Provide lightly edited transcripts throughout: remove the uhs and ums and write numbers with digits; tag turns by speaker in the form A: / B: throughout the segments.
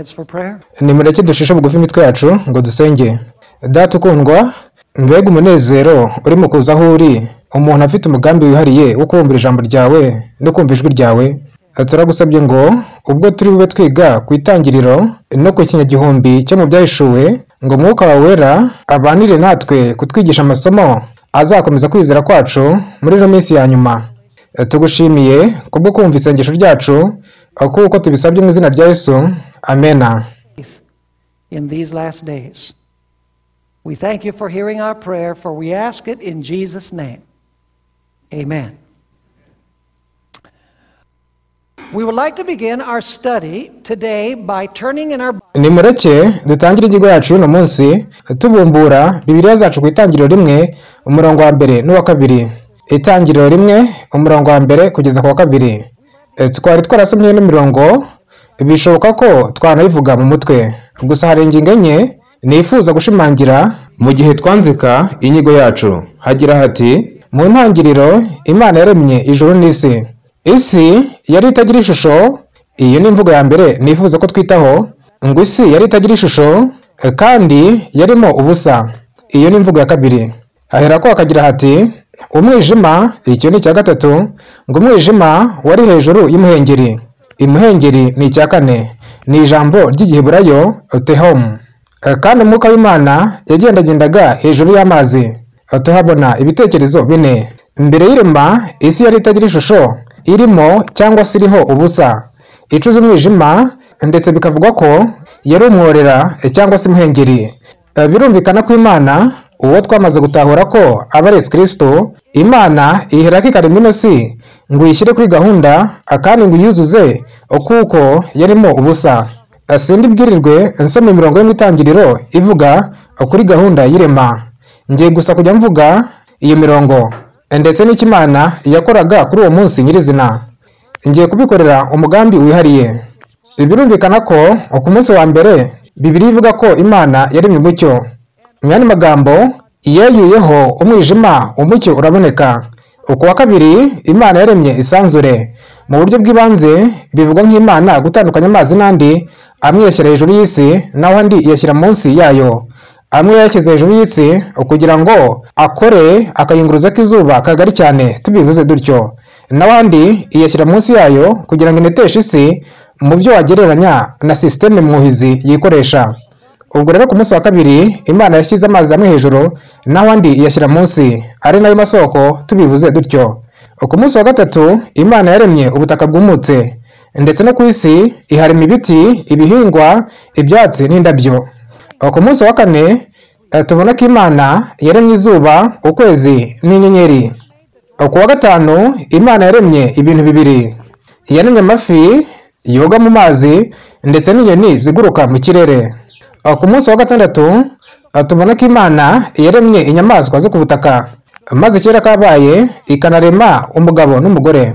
A: heads for prayer.
B: Nimureke dushishe bugufi imitwe yacu ngo dusenge. Data ukundwa, mbega umunezero uri mu kuza aho uri, umuntu afite umugambi wihariye wo kumvira ijambo ryawe no kumva ijwi ryawe. Turagusabye ngo ubwo turi bube twiga ku itangiriro no ku kinyagihumbi cyo mu byahishuwe, ngo Mwuka wawe wera abanire natwe kutwigisha amasomo azakomeza kwizera kwacu muri ino minsi ya nyuma. Tugushimiye kubwo kumva isengesho ryacu kuko tubisabye mu izina rya Yesu. Amena.
A: In these last days, we thank you for hearing our prayer, for we ask it in Jesus' name. Amen. We would like to begin our study today by turning in our
B: Nimureke dutangire inyigo yacu uno munsi tubumbura Bibiliya zacu ku itangiriro rimwe umurongo wa mbere n'uwa kabiri. Itangiriro rimwe umurongo wa mbere kugeza ku wa kabiri. Twari twarasomye n'imirongo bishoboka ko twanayivuga mu mutwe, gusa hari ingingo enye nifuza gushimangira mu gihe twanzika inyigo yacu. Hagira hati: mu ntangiriro Imana yaremye ijuru n'isi. Isi yari itagira ishusho. Iyo ni imvugo ya mbere nifuza ko twitaho, ngo isi yari itagira ishusho kandi yarimo ubusa. Iyo ni imvugo ya kabiri. Hahera ko hakagira hati: umwijima. Icyo ni icya gatatu, ngo umwijima wari hejuru y'umuhengeri. Imuhengeri ni icya kane, ni ijambo ry'igiheburayo tehom. Kandi umwuka w'Imana yagendagendaga hejuru y'amazi. Tuhabona ibitekerezo bine. Mbere y'irema isi yari itagira ishusho, irimo cyangwa se iriho ubusa, icuza umwijima, ndetse bikavugwa ko yari umworera cyangwa se umuhengeri. Birumvikana ko Imana, uwo twamaze gutahura ko aba ari Yesu Kristo, Imana iherako ikarema ino si ngo uyishyire kuri gahunda kandi ngo uyuzuze kuko yarimo ubusa. Sindi bwirirwe nsoma imirongo yo mu itangiriro ivuga kuri gahunda y'irema. Ngiye gusa kujya mvuga iyo mirongo ndetse n'icyo Imana yakoraga kuri uwo munsi nyirizina. Ngiye kubikorera umugambi wihariye. Birumvikana ko ku munsi wa mbere Bibiliya ivuga ko Imana yaremye umucyo. Mu yandi magambo, yeyuyeho umwijima, umucyo uraboneka. Ku wa kabiri Imana yaremye isanzure. Mu buryo bw'ibanze bivugwa nk'Imana gutandukanya amazi n'andi, amwe yashyira hejuru y'isi naho andi iyashyira munsi yayo. Amwe yashyize hejuru y'isi kugira ngo akore akayunguruzo k'izuba kagari cyane, tubivuze dutyo, naho andi iyashyira munsi yayo kugira ngo ineteshe isi mu byo wagereranya na sisiteme mwuhizi yikoresha. Ubwo rero ku munsi wa kabiri Imana yashyize amazi amwe hejuru naho andi iyashyira munsi, ari nayo masoko, tubivuze dutyo. Ku munsi wa gatatu Imana yaremye ubutaka bwumutse, ndetse no ku isi iharema ibiti, ibihingwa, ibyatsi n'indabyo. Ku munsi wa kane tubona ko Imana yaremye izuba, ukwezi n'inyenyeri. Ku wa gatanu Imana yaremye ibintu bibiri. Yaremye amafi yoga mu mazi ndetse n'inyoni ziguruka mu kirere. Ku munsi wa gatandatu tubona ko Imana yaremye inyamaswa zo ku butaka, maze kera kabaye ikanarema umugabo n'umugore.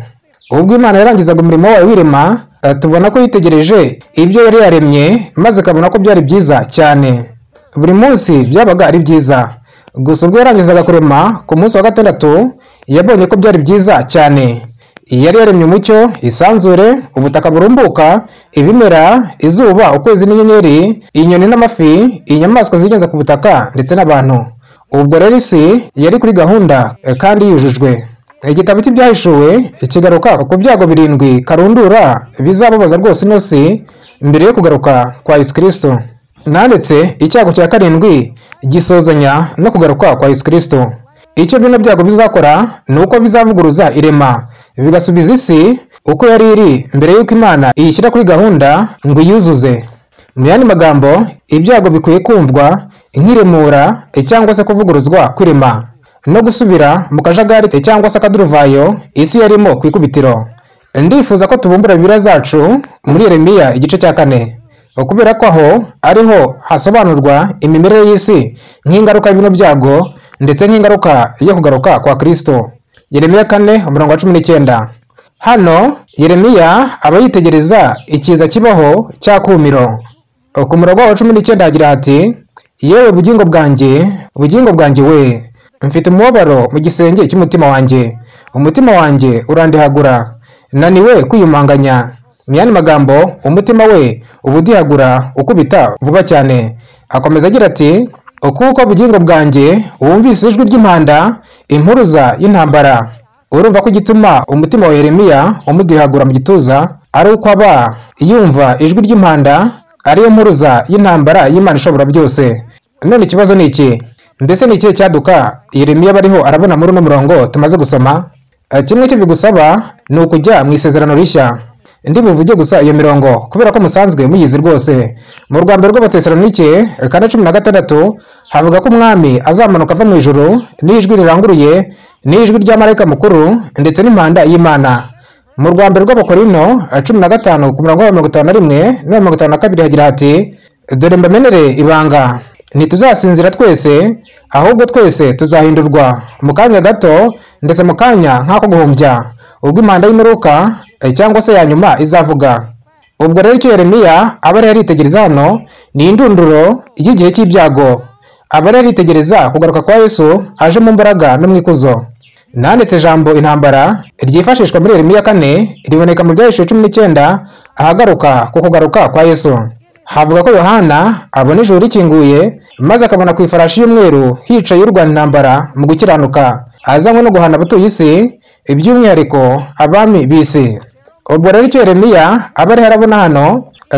B: Ubwo Imana yarangizaga umurimo wayo w'irema, tubona ko yitegereje ibyo yari yaremye maze ikabona ko byari byiza cyane. Buri munsi byabaga ari byiza, gusa ubwo yarangizaga kurema ku munsi wa gatandatu yabonye ko byari byiza cyane. Yari yaremye umucyo, isanzure, ubutaka burumbuka, ibimera, izuba, ukwezi n'inyenyeri, inyoni n'amafi, inyamaswa zigenza ku butaka ndetse n'abantu. Ubwo rero isi yari kuri gahunda kandi yujujwe. Igitabo cy'ibyahishuwe kigaruka ku byago 7 karundura bizababaza rwose ino si mbere yo kugaruka kwa Yesu Kristo. Nanditse icyago cya 7 gisozanya no kugaruka kwa Yesu Kristo. Icyo bino byago bizakora ni uko bizavuguruza irema, bigasubiza isi uko yari iri mbere y'uko Imana iyishyira kuri gahunda ngo yuzuze. Mu yandi magambo, ibyago bikwiye kumvwa nk'iremura cyangwa se kuvuguruzwa kw'irema no gusubira mu kajagari cyangwa se akaduruvayo isi yarimo ku ikubitiro. Ndifuza ko tubumbura Bibiliya zacu muri Yeremiya igice cya 4, kubera ko aho ariho hasobanurwa imimerere y'isi nk'ingaruka y'ibino byago ndetse nk'ingaruka yo kugaruka kwa Kristo. Yeremiya 4:19. Hano Yeremiya aba yitegereza ikiza kibaho cya kumiro. Ku murongo wa 19 hagira hati: yewe bugingo bwanjye we, mfite umubabaro mu gisenge cy'umutima wanjye, umutima wanjye urandihagura, naniwe kwiyumanganya, mu yandi magambo umutima we uba udihagura ukubita vuba cyane. Akomeza agira ati kuko bugingo bwanjye wumvise ijwi ry'impanda impuruza y'intambara. Urumva ko igituma umutima wa Yeremiya umudihagura mu gituza ari uko aba yumva ijwi ry'impanda ariyo mpuruza y'intambara y'Imana ishobora byose. None ikibazo ni iki? Mbese ni ikihe cyaduka Yeremiya bariho arabona muri uno murongo tumaze gusoma? Kimwe cyo bigusaba ni ukujya mu isezerano rishya. Ndi buvuge gusa iyo mirongo kubera ko musanzwe muyizi rwose. Mu rwambere rw'Abatesalonike 4:16 havuga ko umwami azamanuka ava mu ijuru n'ijwi riranguruye n'ijwi rya marayika mukuru ndetse n'impanda y'Imana. Mu rwambere rw'Abakorino 15:51 no 52 hagira hati dore mbamenere ibanga ntituzasinzira twese ahubwo twese tuzahindurwa mu kanya gato ndetse mu kanya nk'ako guhumbya ubwo impanda y'imperuka cyangwa se ya nyuma izavuga. Ubwo rero icyo Yeremiya aba ari yaritegereza hano ni indunduro y'igihe cy'ibyago. Aba ari yaritegereza kugaruka kwa Yesu aje mu mbaraga no mu ikuzo. Nanditse ijambo intambara ryifashishwa muri Yeremiya 4 riboneka mu Byahishuwe 19 ahagaruka ku kugaruka kwa Yesu. Havuga ko Yohana abona ijuru rikinguye maze akabona ku ifarashi y'umweru hicaye urwana intambara mu gukiranuka azanywe no guhana abatuye isi iby'umwihariko abami b'isi. Ubwo rero icyo Yeremiya aba ari harabona hano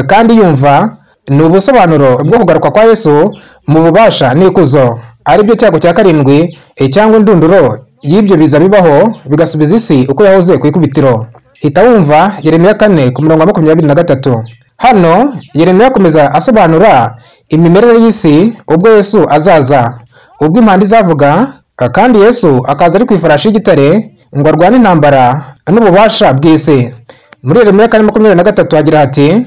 B: kandi yumva ni ubusobanuro bwo kugaruka kwa Yesu mu bubasha n'ikuzo, ari byo cyago cya 7 cyangwa indunduro y'ibyo biza bibaho bigasubiza isi uko yahoze ku ikubitiro. Hita wumva Yeremiya 4:23. Hano Yeremiya akomeza asobanura imimerere y'isi ubwo Yesu azaza, ubwo impanda izavuga kandi Yesu akaza ari ku ifarashi y'igitare ngo arwane intambara n'ububasha bw'isi. Muri Yeremiya 4:23 hagira hati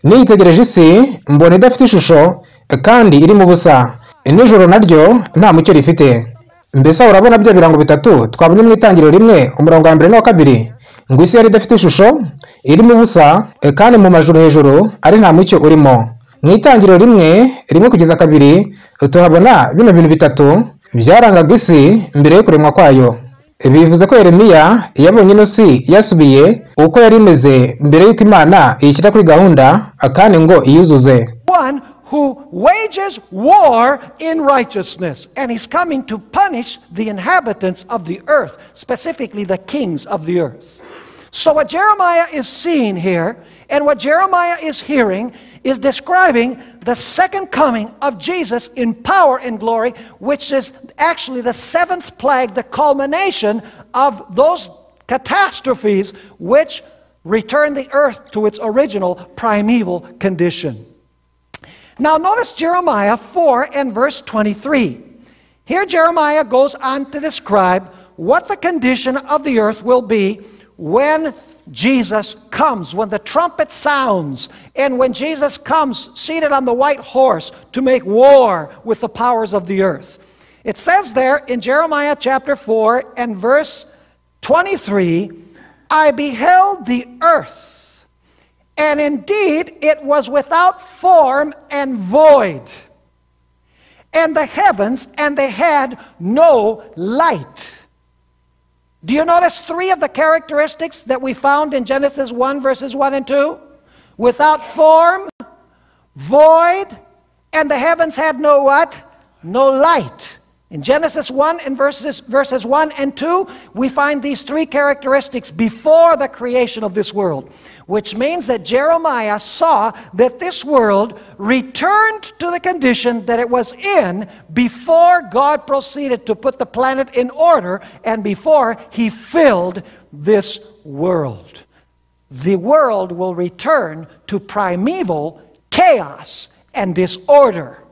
B: niyitegereje isi mbona idafite ishusho kandi iri mu busa, nijoro naryo nta mucyo rifite. Mbese urabona bya birango bitatu twabonye mu itangiriro 1:1 na 2 ngo isi yari idafite ishusho iri mu busa kandi mu majuru hejuru ari nta mucyo urimo. Mu itangiriro 1:1-2 tuhabona bino bintu bitatu byarangaga isi mbere yo kuremwa kwayo. Bivuze ko Yeremiya yabonye ino si yasubiye uko yari imeze mbere y'uko Imana iyishyira kuri gahunda kandi ngo iyuzuze.
A: One who wages war in righteousness, and he's coming to punish the inhabitants of the earth, specifically the kings of the earth. So what Jeremiah is seeing here, and what Jeremiah is hearing, is describing the second coming of Jesus in power and glory, which is actually the 7th plague, the culmination of those catastrophes which return the earth to its original primeval condition. Now notice Jeremiah 4:23. Here Jeremiah goes on to describe what the condition of the earth will be when Jesus comes, when the trumpet sounds, and when Jesus comes seated on the white horse to make war with the powers of the earth. It says there in Jeremiah chapter 4 and verse 23, I beheld the earth, and indeed it was without form and void, and the heavens, and they had no light. Do you notice 3 of the characteristics that we found in Genesis 1 verses 1 and 2? Without form, void, and the heavens had no what? No light. In Genesis 1 and verses 1 and 2, we find these 3 characteristics before the creation of this world, which means that Jeremiah saw that this world returned to the condition that it was in before God proceeded to put the planet in order and before he filled this world. The world will return to primeval chaos and disorder,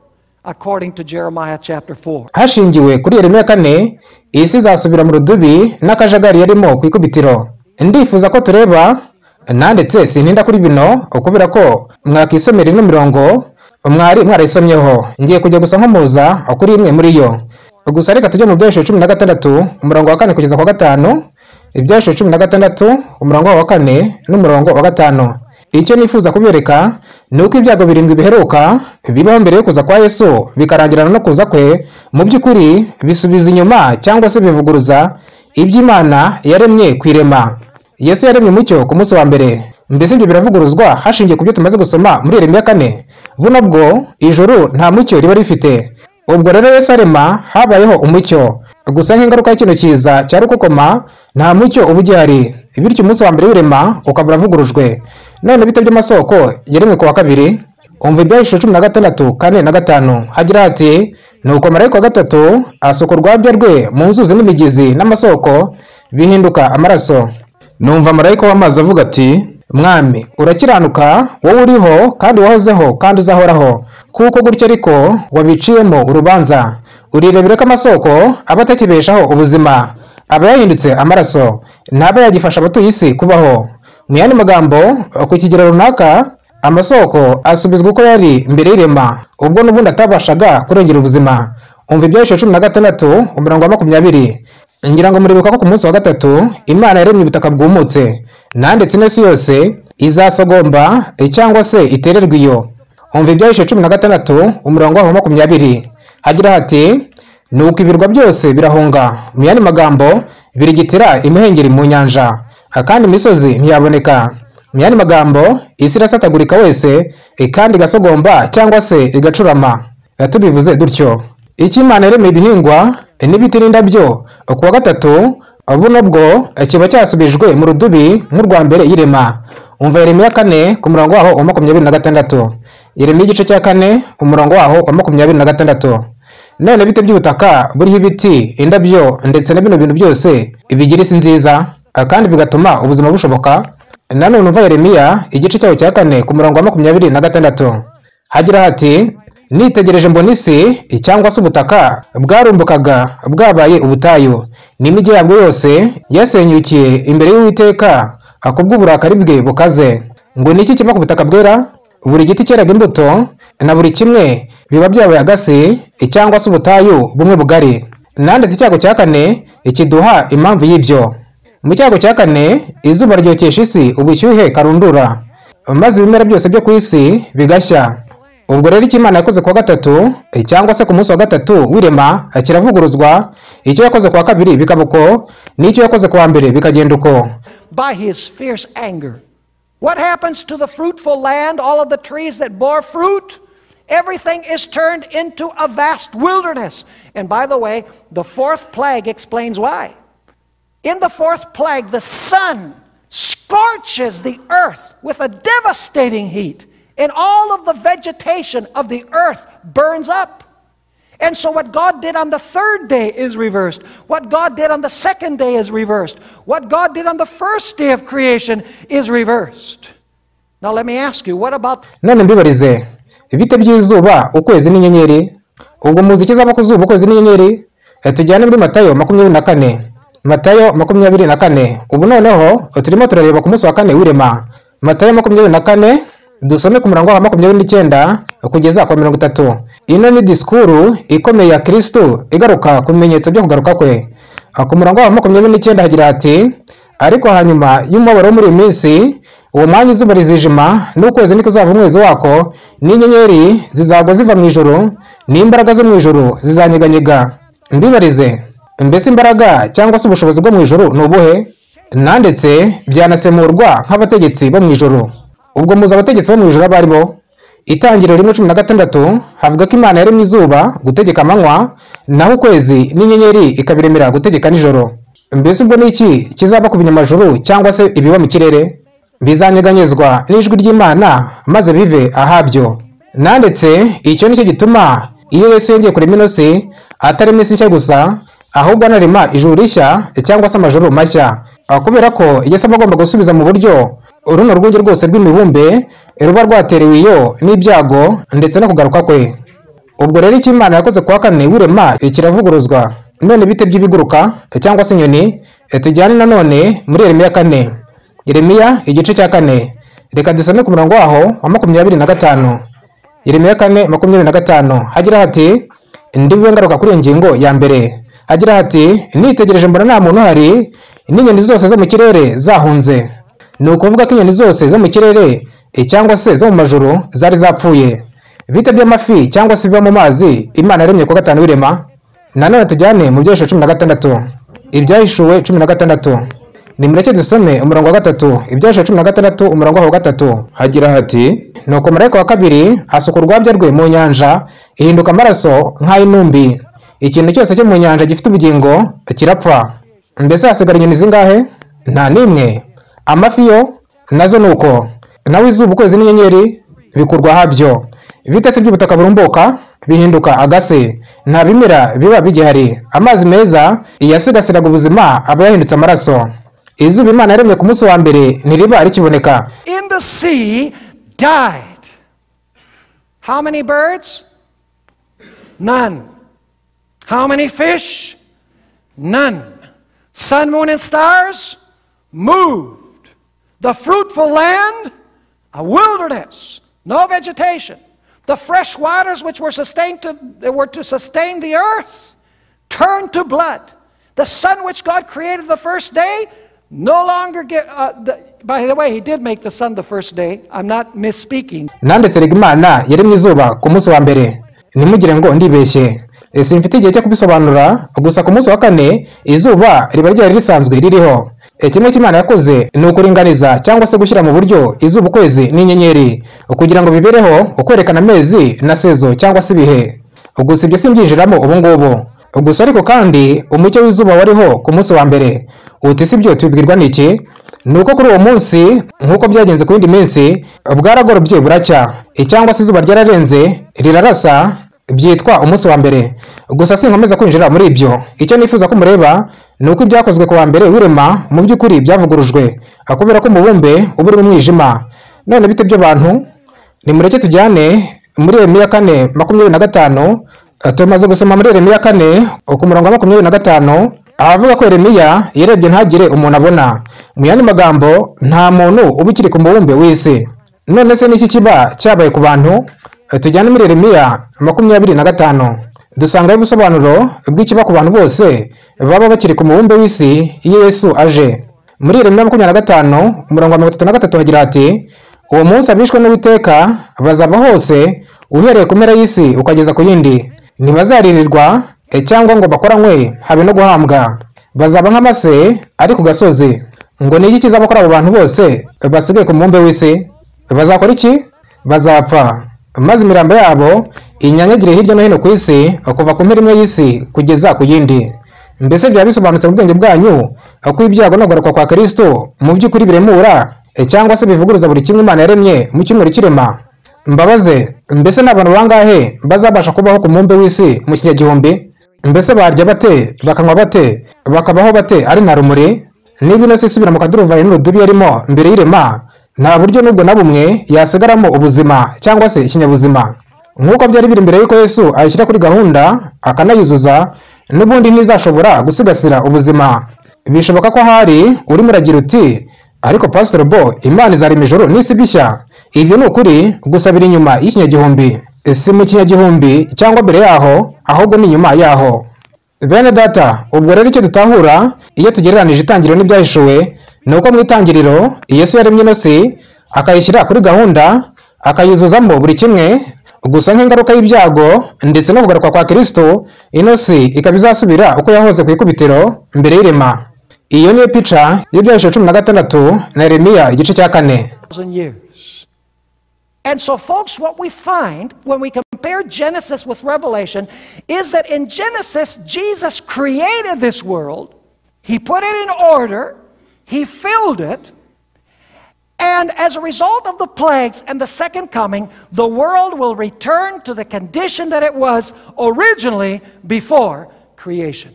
A: according to Jeremiah chapter 4.
B: Hashingiwe kuri Yeremiya 4 isi izasubira mu rudubi n'akajagari yarimo ku ikubitiro. Ndifuza ko tureba nanditse sintinda kuri bino ukubera ko mwakisomera ino mirongo mwari mwarayisomyeho. Ngiye kujya gusa nkomuza kuri imwe muri yo. Gusa reka tujye mu Byahishuwe 16 umurongo wa 4 kugeza kwa 5. Ibyahishuwe 16 umurongo wa 4 n'umurongo wa 5. Icyo nifuza kubereka ni uko ibyago 7 biheruka bibaho mbere yo kuza kwa Yesu bikarangirana no kuza kwe mu by'ukuri bisubiza inyuma cyangwa se bivuguruza iby'Imana yaremye kwirema. Yesu yaremye umucyo ku munsi wa mbere mbese ibyo biravuguruzwa hashingiye ku byo tumaze gusoma muri Yeremiya 4. Buno bwo ijuru nta mucyo riba rifite. Ubwo rero Yesu arema habayeho umucyo, gusa nk'ingaruka y'ikino kiza cya rukokoma nta mucyo uba ugihari, bityo umunsi wa mbere w'irema ukaba uravugurujwe. None bite by'amasoko yaremwe ku wa kabiri? Umva Ibyahishuwe 16, 4 na 5 hagira hati, nuko marayika wa gatatu asuka urwabya rwe mu nzuzi n'imigezi n'amasoko bihinduka amaraso. Numva marayika w'amazi avuga ati, Mwami urakiranuka, wowe uriho kandi wahozeho kandi uzahoraho, kuko gutya ariko wabiciyemo urubanza. Urirebera ko amasoko aba atakibeshaho ubuzima, aba yahindutse amaraso, ntaba yagifasha abatuye isi kubaho. Mu yandi magambo, ku kigero runaka amasoko asubizwa uko yari mbere y'irema, ubwo n'ubundi atabashaga kurengera ubuzima. Umva Ibyahishuwe 16, 20. Ngira ngo muribuka ko ku munsi wa gatatu Imana yaremye ubutaka bwumutse, ndetse n'isi yose izasogomba cyangwa se itererwa iyo. Umva Ibyahishuwe 16, 20 hagira hati, nuko ibirwa byose birahunga, mu yandi magambo birigitira imihengeri mu nyanja, kandi imisozi ntiyaboneka. Mu yandi magambo isi irasatagurika wese kandi igasogomba cyangwa se igacurama. Tubivuze dutyo, icyo Imana yaremeye ibihingwa n'ibiti n'indabyo ku wa gatatu, buno bwo kiba cyasubijwe mu rudubi nk'urwa mbere y'irema. Umva Yeremiya 4 ku murongo waho wa 26. Yeremiya igice cya 4 umurongo waho wa 26. None bite by'ubutaka buriho ibiti, indabyo ndetse na bino bintu byose bigira isi nziza kandi bigatuma ubuzima bushoboka. Nanone umva Yeremiya igice cyaho cya 4 ku murongo wa 26 hagira hati, nitegereje mbona isi cyangwa se ubutaka bwarumbukaga bwabaye ubutayu, n'imijyi yabwo yose yasenyukiye imbere y'Uwiteka kubw'uburakari bwe bukaze. Ngo niki kiba ku butaka bwera? Buri giti cyeraga imbuto na buri kimwe biba byabaye agasi cyangwa se ubutayu bumwe bugari. Nanditse icyago cya 4 ikiduha impamvu y'ibyo. Mu cyago cya 4 izuba ryokesha isi ubushyuhe karundura, maze ibimera byose byo ku isi bigashya. Ubwo rero icyo Imana yakoze ku wa gatatu cyangwa se ku munsi wa gatatu w'irema kiravuguruzwa, icyo yakoze ku wa kabiri bikaba uko, n'icyo yakoze ku wa mbere bikagenda uko.
A: By his fierce anger. What happens to the fruitful land, all of the trees that bore fruit? Everything is turned into a vast wilderness. And by the way, the fourth plague explains why. In the fourth plague, the sun scorches the earth with a devastating heat, and all of the vegetation of the earth burns up. And so what God did on the third day is reversed. What God did on the second day is reversed. What God did on the first day of creation is reversed. Now let me ask you, what about...
B: None mbibarize, ibite by'izuba, ukwezi n'inyenyeri? Ubwo muzi kizaba ku zuba, ukwezi n'inyenyeri? Tujyane muri Matayo 24. Matayo 24. Ubu noneho turimo turareba ku munsi wa 4 w'irema. Matayo 24, dusome ku murongo wa 29 kugeza ku 30. Ino ni disikuru ikomeye ya Kristo igaruka ku bimenyetso byo kugaruka kwe. Ku murongo wa 29 hagira ati, ariko hanyuma y'umubabaro wo muri iyi minsi, uwo mwanya izuba rizijima, n'ukwezi niko kuzava umwezi wako, n'inyenyeri zizagwa ziva mu ijuru, n'imbaraga zo mu ijuru zizanyeganyega. Mbibarize, mbese imbaraga cyangwa se ubushobozi bwo mu ijuru ni ubuhe? Nandetse byanasemurwa nk'abategetsi bo mu ijuru. Ubwo muza abategetsi bo mu ijuru abari bo? Itangiriro 1:16 havuga ko Imana yaremye izuba gutegeka amanywa, naho ukwezi n'inyenyeri ikabiremera gutegeka nijoro. Mbese ubwo niki kizaba ku binyamajuru cyangwa se ibiba mu kirere? Bizanyeganyezwa n'ijwi ry'Imana maze bive ahabyo. Nandetse icyo nicyo gituma iyo Yesu yongeye kurema ino si, atarema isi nshya gusa, ahubwo anarema ijuru rishya cyangwa se amajuru mashya. Kubera ko Yesu aba agomba gusubiza mu buryo uruno rw'urugi rwose rw'imibumbe ruba rwaterewe iyo n'ibyago ndetse no kugaruka kwe. Ubwo rero icyo Imana yakoze ku wa 4 w'irema kiravuguruzwa. None bite by'ibiguruka cyangwa se inyoni? Tujyane nanone muri Yeremiya 4. Yeremiya igice cya 4. Reka dusome ku murongo waho wa 25. Yeremiya 4:25 hagira hati, ndiwe ngaruka kuri ingingo ya mbere. Hagira hati, nitegereje mbona nta muntu hari, n'inyoni zose zo mu kirere zahunze. Ni ukuvuga ko inyoni zose zo mu kirere cyangwa se zo mu majuru zari zapfuye. Bite by'amafi cyangwa se biba mu mazi Imana yaremye ku 5 w'irema. Nanone tujyane mu Byahishuwe 16. Ibyahishuwe 16. Nimureke dusome umurongo wa 3 Ibyahishwe 16 umurongo wa 3 hagira hati nuko marayika wa kabiri asuka urwabya rwe mu nyanja ihinduka amaraso nk'ay'intumbi ikintu cyose cyo mu nyanja gifite ubugingo kirapfa mbese hasigara inyoni zingahe nta nimwe amafi yo nazo nuko nawe izuba ukwezi n'inyenyeri bikurwa habyo ibitesi by'ubutaka burumbuka bihinduka agase nta bimera biba bigihari amazi meza iyasigasiraga ubuzima aba yahindutse amaraso izuba Imana yaremye ku munsi wa mbere ntiriba rikiboneka.
A: In the sea died. How many birds? None. How many fish? None. Sun, moon, and stars moved. The fruitful land, a wilderness, no vegetation. The fresh waters which were to sustain the earth turned to blood. The sun which God created the first day no longer by the way, he did make the sun the first day. I'm not misspeaking.
B: Nandetse Imana yaremye izuba ku munsi wa mbere. Nimugire ngo ndibeshye. Simfite igihe cyo kubisobanura gusa ku munsi wa kane izuba riba ryari risanzwe ririho. Kimwe cy'Imana yakoze ni ukuringaniza cyangwa se gushyira mu buryo izuba ukwezi n'inyenyeri kugira ngo bibereho ukwerekana amezi na sezo cyangwa se ibihe. Gusa ibyo simbyinjiramo ubu ngubu. Gusa ariko kandi umucyo w'izuba wariho ku munsi wa mbere. Uti sibyo tubibwirwa n'iki? Nuko kuri uwo munsi nkuko byagenze ku yindi minsi bwaragorobye buracya cyangwa se izuba ryararenze rirarasa byitwa umunsi wa mbere. Gusa sinkomeza kwinjira muri ibyo. Icyo nifuza ko mureba nuko ibyakozwe ku wa mbere wirema mu by'ukuri byavugurujwe akubera ko umubumbe uburi mu mwijima. None bite byo bantu nimureke tujyane muri Yeremiya 4:25. Tumaze gusoma muri Yeremiya 4 ku murongo wa 25 avuga ko Yeremiya yarebye ntagire umuntu abona. Mu yandi magambo nta muntu ubikiri ku mubumbe w'isi. None se niki kiba cyabaye ku bantu? Tujyane muri Yeremiya 25 dusanga ubusobanuro bw'ikiba ku bantu bose baba bakiri ku mubumbe w'isi iyo Yesu aje. Muri Yeremiya 25 umurongo wa 33 hagira ati uwo munsi abishwe n'Uwiteka bazaba hose uhereye ku mpera y'isi ukageza ku yindi. Ntibazaririrwa cyangwa ngo bakoranywe habe no guhambwa. Bazaba nk'amase ari ku gasozi. Ngo ni iki kizaba kuri abo bantu bose basigaye ku mubumbe w'isi? Bazakora iki? Bazapfa maze imirambo yabo inyanyagire hirya no hino ku isi kuva ku mpera imwe y'isi kugeza ku yindi. Mbese byaba bisobanutse mu bwenge bwanyu ko ibyago no kugaruka kwa Kristo mu by'ukuri biremura cyangwa se bivuguruza buri kimwe Imana yaremye mu cyumweru kirema? Mbabaze, mbese n'abantu bangahe bazabasha kubaho ku mubumbe w'isi mu kinyagihumbi? Mbese barya bate, bakanywa bate, bakabaho bate ari nta rumuri? Niba ino si isubira mu kaduruvayo n'urudubi yarimo mbere y'irema, nta buryo n'ubwo na bumwe yasigaramo ubuzima cyangwa se ikinyabuzima. Nk'uko byari biri mbere y'uko Yesu ayishyira kuri gahunda akanayuzuza, n'ubundi ntizashobora gusigasira ubuzima. Bishoboka ko hari urimo uragira uti ariko Pastor Bo, Imana izarema ijoro n'isi bishya. Ibyo ni ukuri gusa biri inyuma y'ikinyagihumbi. Si mu kinyagihumbi cyangwa mbere yaho, ahubwo ni inyuma yaho. Bene data, ubwo rero icyo dutahura iyo tugereranije itangiriro n'ibyahishuwe ni uko mu itangiriro Yesu yaremye ino si akayishyira kuri gahunda akayuzuzamo buri kimwe. Gusa nk'ingaruka y'ibyago ndetse no kugaruka kwa Kristo ino si ikaba izasubira uko yahoze ku ikubitiro mbere y'irema. Iyo niyo pica y'Ibyahishuwe 16 na Yeremiya igice cya 4.
A: And so, folks, what we find when we compare Genesis with Revelation is that in Genesis, Jesus created this world. He put it in order. He filled it. And as a result of the plagues and the second coming, the world will return to the condition that it was originally before creation.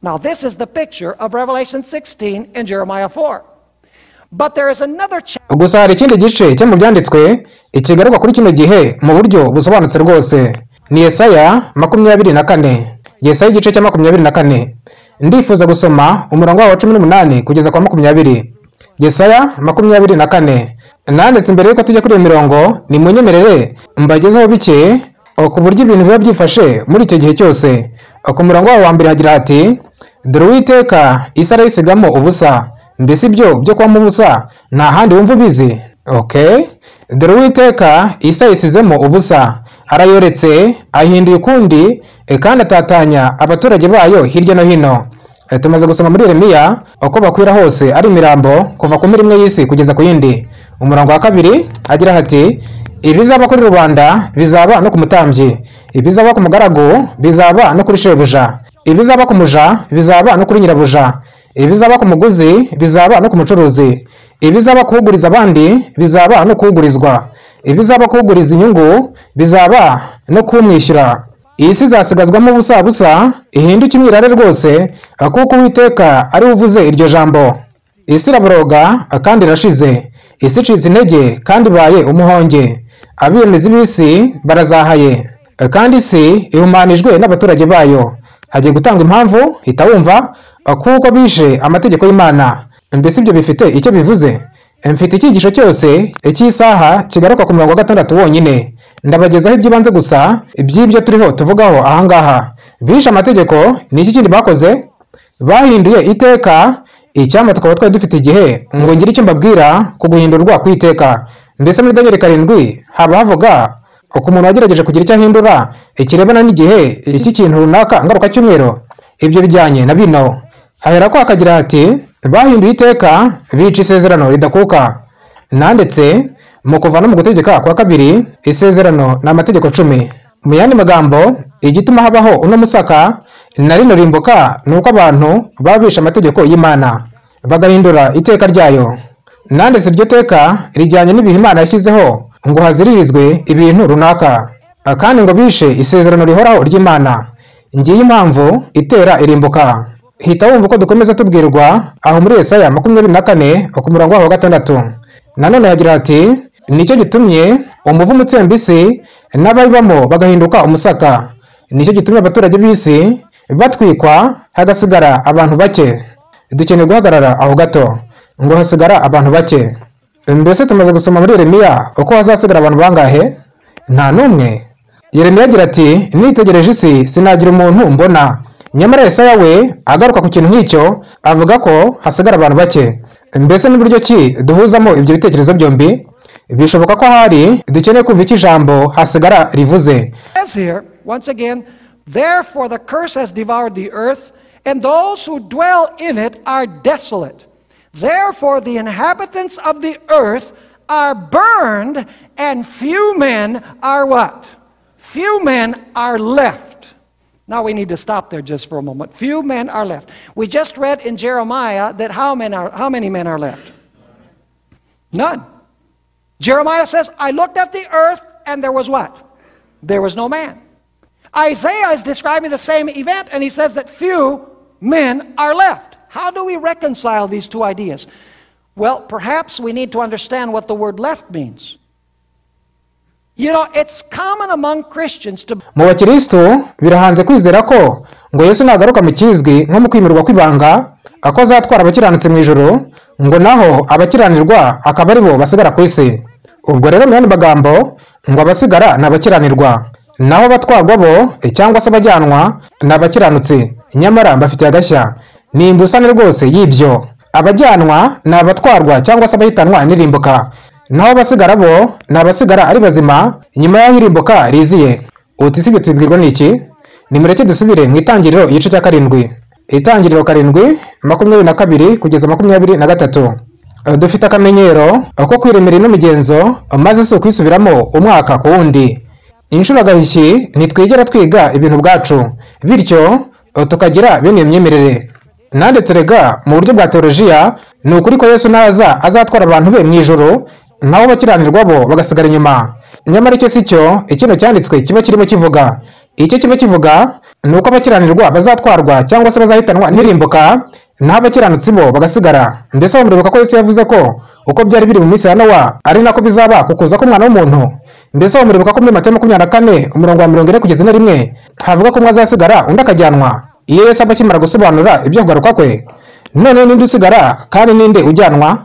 A: Now, this is the picture of Revelation 16 and Jeremiah 4. But there is another
B: gusa hari ikindi gice cyo mu byanditswe ikigaruka kuri kino gihe mu buryo busobanutse rwose. Ni Yesaya 24. Yesaya igice cya 24. Ndifuza gusoma umurongo wa 18 kugeza kwa 20. Yesaya 24. Nanditse imbere yuko tujya kuri iyo mirongo ni munyemerere mbagezeho bike ku buryo ibintu biba byifashe muri icyo gihe cyose. Ku murongo wa mbere hagira ati dore Uwiteka isi arayisigamo ubusa. Mbese ibyo byo kwa mubusa nta handi wumva bizi? Okay. Dore Uwiteka isi ayisizemo ubusa arayoretse ahinduye ukundi kandi atatanya abaturage bayo hirya no hino. tumaze gusoma muri Yeremiya uko bakwira hose ari imirambo kuva ku mpera imwe y'isi kugeza ku yindi. Umurongo wa 2 agira hati ibizaba kuri rubanda bizaba no ku mutambyi, ibizaba ku mugaragu bizaba no kuri shebuja, ibizaba ku muja bizaba no kuri nyirabuja, ibizaba ku muguzi bizaba no ku mucuruzi, ibizaba kuhuguriza abandi bizaba no kuhugurizwa, ibizaba kuhuguriza inyungu bizaba no kumwishyura. Iyi si izasigazwamo ubusa busa ihinduke umwirare rwose, kuko Uwiteka ari uvuze iryo jambo. Isi iraboroga kandi irashize, isi icitse intege kandi ibaye umuhonge, abiyemezi b'isi barazahaye, kandi isi ihumanijwe n'abaturage bayo. Hagiye gutanga impamvu hita wumva, kuko bishe amategeko y'Imana. Mbese ibyo bifite icyo bivuze? Mfite icyigisho cyose cy'isaha kigaruka ku murongo wa 6 wonyine. Ndabagezaho iby'ibanze gusa iby'ibyo turiho tuvugaho ahangaha. Bishe amategeko ni iki kindi bakoze? Bahinduye iteka. Icyama tukaba twari dufite igihe ngo ngire icyo mbabwira ku guhindurwa ku iteka. Mbese muri Daniel 7 haba havuga uko umuntu wagerageje kugira icyo ahindura ikirebana n'igihe iki kintu runaka ngaruka cyumwero. Ibyo bijyanye na bino. Hahera ko akagira hati bahinduye iteka bica isezerano ridakuka. Nandetse mu kuva no mu gutegeka kwa 2 isezerano n'amategeko 10. Mu yandi magambo igituma habaho uno musaka na rino rimbuka nuko abantu babisha amategeko y'Imana bagahindura iteka ryayo. Nandetse iryo teka rijyanye n'ibihe Imana yashyizeho ngo haziririzwe ibintu runaka, kandi ngo bishe isezerano rihoraho ry'Imana. Ngiye impamvu itera irimbuka. Hita wumva uko dukomeza tubwirwa aho muri Yesaya 24 ku murongo wa 6. Nanone hagira hati nicyo gitumye umuvumo utsemba isi n'abayibamo bagahinduka umusaka. Nicyo gitumye abaturage b'isi batwikwa hagasigara abantu bake. Dukeneye guhagarara aho gato ngo hasigara abantu bake. Mbese tumaze gusoma muri Yeremiya uko hazasigara abantu bangahe? Nta numwe. Yeremiya agira ati nitegereje isi sinagira umuntu mbona. Nyamara Yesaya we agaruka ku kintu nk'icyo avuga ko hasigara abantu bake. Mbese n'uburyo ki duhuzamo ibyo bitekerezo byombi? Bishoboka ko hari dukeneye kumva iki jambo hasigara rivuze.
A: Here once again, therefore the curse has devoured the earth, and those who dwell in it are desolate. Therefore the inhabitants of the earth are burned, and few men are what? Few men are left. Now we need to stop there just for a moment. Few men are left. We just read in Jeremiah that how many men are left? None. Jeremiah says, I looked at the earth and there was what? There was no man. Isaiah is describing the same event and he says that few men are left. How do we reconcile these two ideas? Well, perhaps we need to understand what the word left means. You know, it's common among Christians to...
B: Mu bakristo birahanze kwizera ko ngo Yesu nagaruka mu kizwi nko mu kwimirwa kw'ibanga ako azatwara abakiranutse mu ijuru, ngo naho abakiranirwa akaba ari bo basigara ku isi. Ubwo rero mu yandi magambo ngo abasigara n'abakiranirwa, naho batwarwa bo cyangwa se abajyanwa n'abakiranutse. Nyamara mbafitiye agashya, ni imbusane rwose y'ibyo. Abajyanwa n'abatwarwa cyangwa se abahitanwa n'irimbuka, naho basigara bo n'abasigara ari bazima nyuma y'irimbuka riziye. Uti si bitubwirwa n'iki? Nimureke dusubire mu Itangiriro igice cya 7. Itangiriro 7:22 kugeza 23. Dufite akamenyero ko kwiremera ino migenzo maze si ukwisubiramo umwaka ku wundi. Inshuro gahishyi nitwigera twiga ibintu bwacu, bityo tukagira bene imyemerere. Nandetse rega mu buryo bwa teolojiya ni ukuri ko Yesu naza azatwara abantu be mu ijuru, naho bakiranirwa bo bagasigara inyuma. Nyamara icyo si cyo ikino cyanditswe kiba kirimo kivuga. Icyo kiba kivuga ni uko abakiranirwa bazatwarwa cyangwa se bazahitanwa n'irimbuka, naho abakiranutsi bo bagasigara. Mbese muribuka ko Yesu yavuze ko uko byari biri mu minsi ya Nowa ari nako bizaba kukuza k'Umwana w'umuntu? Mbese muribuka ko muri Matayo 24:40 kugeza 1 havuga ko umwe azasigara undi akajyanwa? Iyo Yesu abakimara gusobanura ibyo kugaruka kwe, none ninde usigara kandi ninde ujyanwa?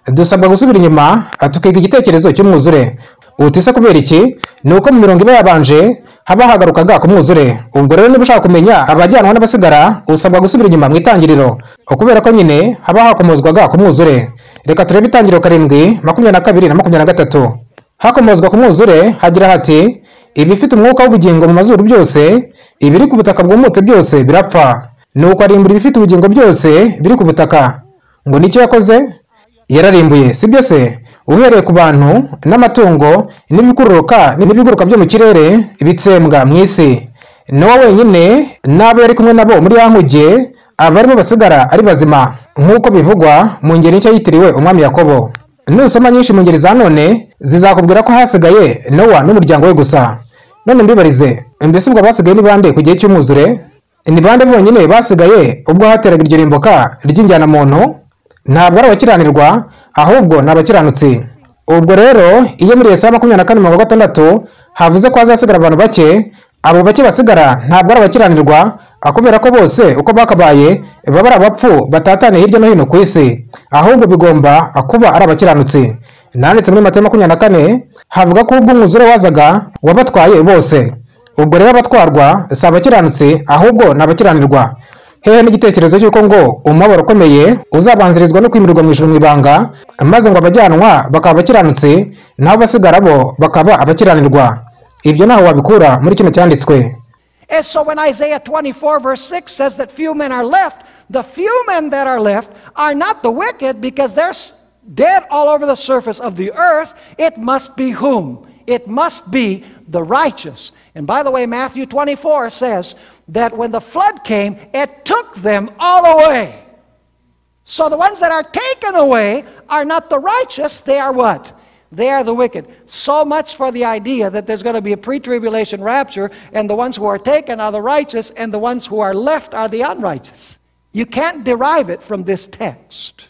B: Dusabwa gusubira inyuma tukiga igitekerezo cy'umwuzure. Utise kubera iki? Ni uko mu mirongo iba yabanje haba hagarukaga ku mwuzure. Ubwo rero niba ushaka kumenya abajyanwa n'abasigara usabwa gusubira inyuma mu Itangiriro, kubera ko nyine haba hakomozwaga ku mwuzure. Reka turebe Itangiriro 7:22 na 23. Hakomozwa ku mwuzure hagira hati ibifite umwuka w'ubugingo mu mazuru byose, ibiri ku butaka bwumutse byose birapfa. nuko arimbura ibifite ubugingo byose biri ku butaka. Ngo nicyo yakoze? Yararimbuye, sibyo se? Uhereye ku bantu n'amatungo n'ibiguruka byo mu kirere bitsembwa mu isi. Nowa wenyine n'abo yari kumwe nabo muri ya nkuge abarimo basigara ari bazima, nk'uko bivugwa mu ngeri nshya yitiriwe umwami Yakobo. Nusoma nyinshi mu ngeri za none zizakubwira ko hasigaye Nowa n'umuryango we gusa. None mbibarize, mbese ubwo basigaye ni bande ku gihe cy'umwuzure? Ni bande bonyine basigaye ubwo hateraga iryo rimbuka ry'injyana muntu? Ntabwo ari abakiranirwa, ahubwo ni abakiranutsi. Ubwo rero iyo muri Yesaya 24:6 havuze ko hazasigara abantu bake, abo bake basigara ntabwo ari abakiranirwa, kubera ko bose uko bakabaye baba ari abapfu batatane hirya no hino ku isi, ahubwo bigomba kuba ari abakiranutsi. Nanditse muri Matayo 24 havuga ko ubwo umwuzure wazaga wabatwaye bose. Ubwo rero abatwarwa si abakiranutsi, ahubwo ni abakiranirwa. Hehe n'igitekerezo cy'uko ngo umubabaro ukomeye uzabanzirizwa no kwimurirwa mu ijuru mu ibanga, maze ngo abajyanwa bakaba abakiranutsi naho basigara bo bakaba abakiranirwa. Ibyo naho wabikura muri kino cyanditswe.
A: And so when Isaiah 24:6 says that few men are left, the few men that are left are not the wicked, because they're dead all over the surface of the earth. It must be whom? It must be the righteous. And by the way, Matthew 24 says that when the flood came, it took them all away. So the ones that are taken away are not the righteous, they are what? They are the wicked. So much for the idea that there's going to be a pre-tribulation rapture, and the ones who are taken are the righteous, and the ones who are left are the unrighteous. You can't derive it from this text.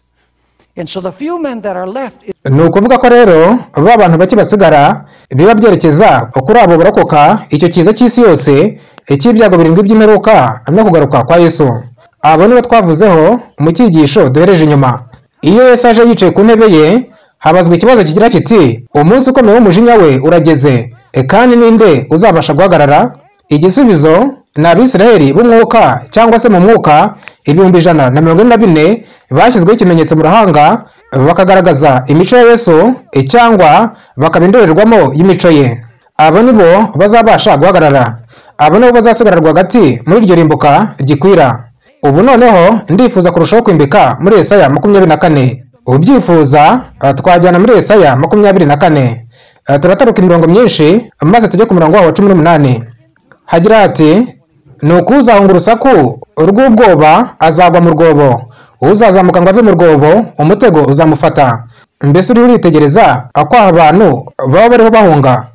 A: And so the few men that are left...
B: Ni ukuvuga ko rero ba bantu bake basigara biba byerekeza kuri abo barokoka icyo kiza cy'isi yose, icy'ibyago birindwi by'imperuka no kugaruka kwa Yesu. Abo nibo twavuzeho mu cyigisho duhereje inyuma. Iyo Yesu aje yicaye ku ntebe ye, habazwa ikibazo kigira kiti, umunsi ukomeye w'umujinya we urageze, kandi ninde uzabasha guhagarara? Igisubizo ni Abisiraheli b'umwuka cyangwa se mu mwuka 144 bashyizweho ikimenyetso mu ruhanga, bakagaragaza imico ya Yesu cyangwa bakaba indorerwamo y'imico ye. Abo nibo bazabasha guhagarara, abo nibo bazasigara rwagati muri iryo rimbuka gikwira. Ubu noneho ndifuza kurushaho kwimbika muri Yesaya 24. Ubyifuza twajyana muri Yesaya 24. Turataruka imirongo myinshi maze tujye ku murongo wa 18. Hagira ati, nuko uzahunga urusaku rw'ubwoba azagwa mu rwobo, uzazamuka ngo ave mu rwobo umutego uzamufata. Mbese uri uritegereza ko abantu baba bariho bahunga?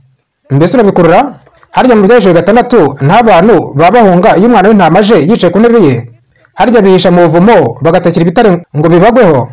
B: Mbese urabikurura? Harya mu byahishwe 6 nta bantu babahunga iyo umwana w'intama aje yicaye ku ntebe ye? Harya bihisha mu buvumo bagatakira ibitare ngo bibagweho?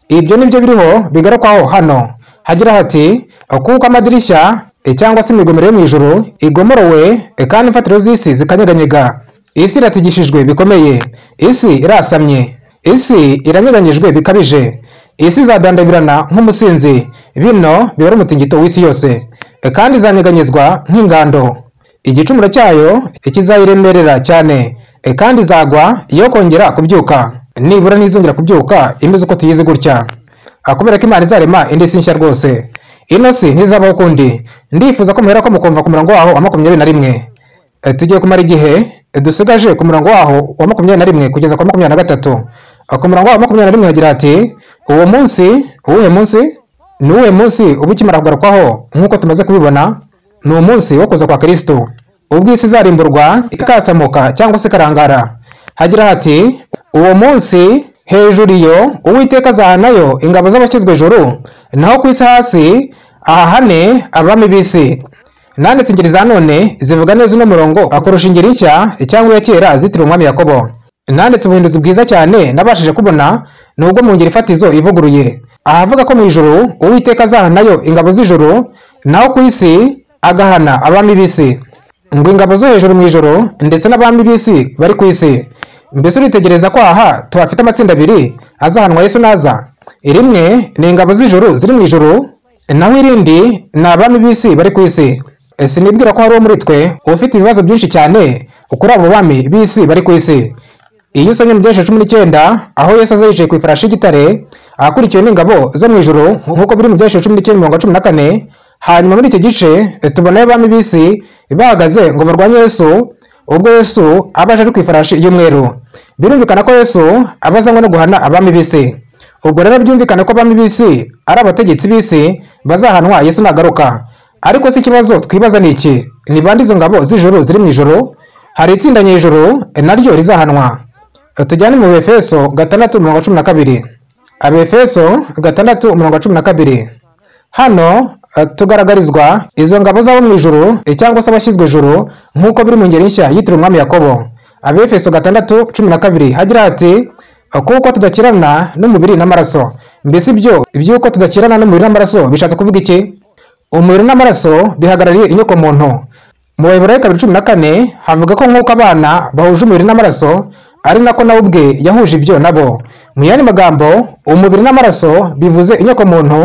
B: Ibyo nibyo biriho bigarukaho hano. Hagira hati, kuko amadirishya cyangwa se imigomero yo mu ijuru igomorowe, kandi imfatiro z'isi zikanyeganyega. Isi iratigishijwe bikomeye, isi irasamye, isi iranyeganyijwe bikabije, isi izadandabirana nk'umusinzi, bino bibara umutingito w'isi yose, kandi izanyeganyezwa nk'ingando. Igicumuro cyayo kizayiremerera cyane, kandi izagwa iyo kongera kubyuka, nibura ntizongera kubyuka imeze uko tuyizi gutya. Kubera ko Imana izarema indi si nshya rwose, ino si ntizabaho ukundi. Ndifuza ko muhera ko mukumva ku murongo waho wa 21. Tugiye kumara igihe dusigaje ku murongo waho wa 21 kugeza ku 23. Ku murongo wa 21 hagira ati, uwo munsi, uwuhe munsi? Ni uwuhe munsi ubu ukimara kugarukwaho nk'uko tumaze kubibona? Ni umunsi wo kuza kwa Kristo, ubwo isi izarimburwa ikasamuka cyangwa se karangara. Hagira hati, uwo munsi hejuru iyo Uwiteka azahanayo ingabo z'abakizwe ijuru, naho ku isi hasi ahahane abami b'isi. Nanditse ingeri za none zivuga neza uno murongo akurusha ingeri nshya cyangwa iya kera zitiriwe umwami Yakobo. Nanditse ubuhinduzi bwiza cyane nabashije kubona, nubwo mu ngeri fatizo ivuguruye. Ahavuga ko mu ijuru Uwiteka azahanayo ingabo z'ijuru, naho ku isi agahana abami b'isi. Ngo ingabo zo hejuru mu ijuru ndetse n'abami b'isi bari ku isi. Mbese uritegereza ko aha tuhafite amatsinda abiri azahanwa Yesu naza. Rimwe ni ingabo z'ijuru ziri mu ijuru, naho irindi ni abami b'isi bari ku isi. Sinibwira ko hari uwo muri twe ufite ibibazo byinshi cyane kuri abo bami b'isi bari ku isi. Iyo usomye mu byahishwe 19 aho Yesu aza yicaye ku ifarashi y'igitare akurikiwe n'ingabo zo mu ijuru nk'uko biri mu byahishwe 19:14, hanyuma muri icyo gice tubona abami b'isi bahagaze ngo barwanye Yesu, ubwo Yesu abaje ari ku ifarashi y'umweru. Birumvikana ko Yesu abazanywe no guhana abami b'isi. Ubwo rero byumvikana ko abami b'isi ari abategetsi b'isi bazahanwa Yesu nagaruka. Ariko si ikibazo twibaza ni iki? Ni bande izo ngabo z'ijuru ziri mu ijuru? Hari itsinda nyejuru naryo rizahanwa. Tujyane mu Efeso 6:12. Abefeso 6:12. Hano tugaragarizwa izo ngabo z'abo mu ijuru cyangwa se abashyizwe ijuru nk'uko biri mu ngeri nshya yitiriwe umwami Yakobo. Abefeso 6:12 hagira hati kuko tudakirana n'umubiri n'amaraso. Mbese ibyo ibyuko tudakirana n'umubiri n'amaraso bishatse kuvuga iki? Umubiri n'amaraso bihagarariye inyoko muntu. Mu Baheburayo 2:14 havuga ko nk'uko abana bahuje umubiri n'amaraso ari nako nawe ubwe yahuje ibyo nabo. Mu yandi magambo umubiri n'amaraso bivuze inyoko muntu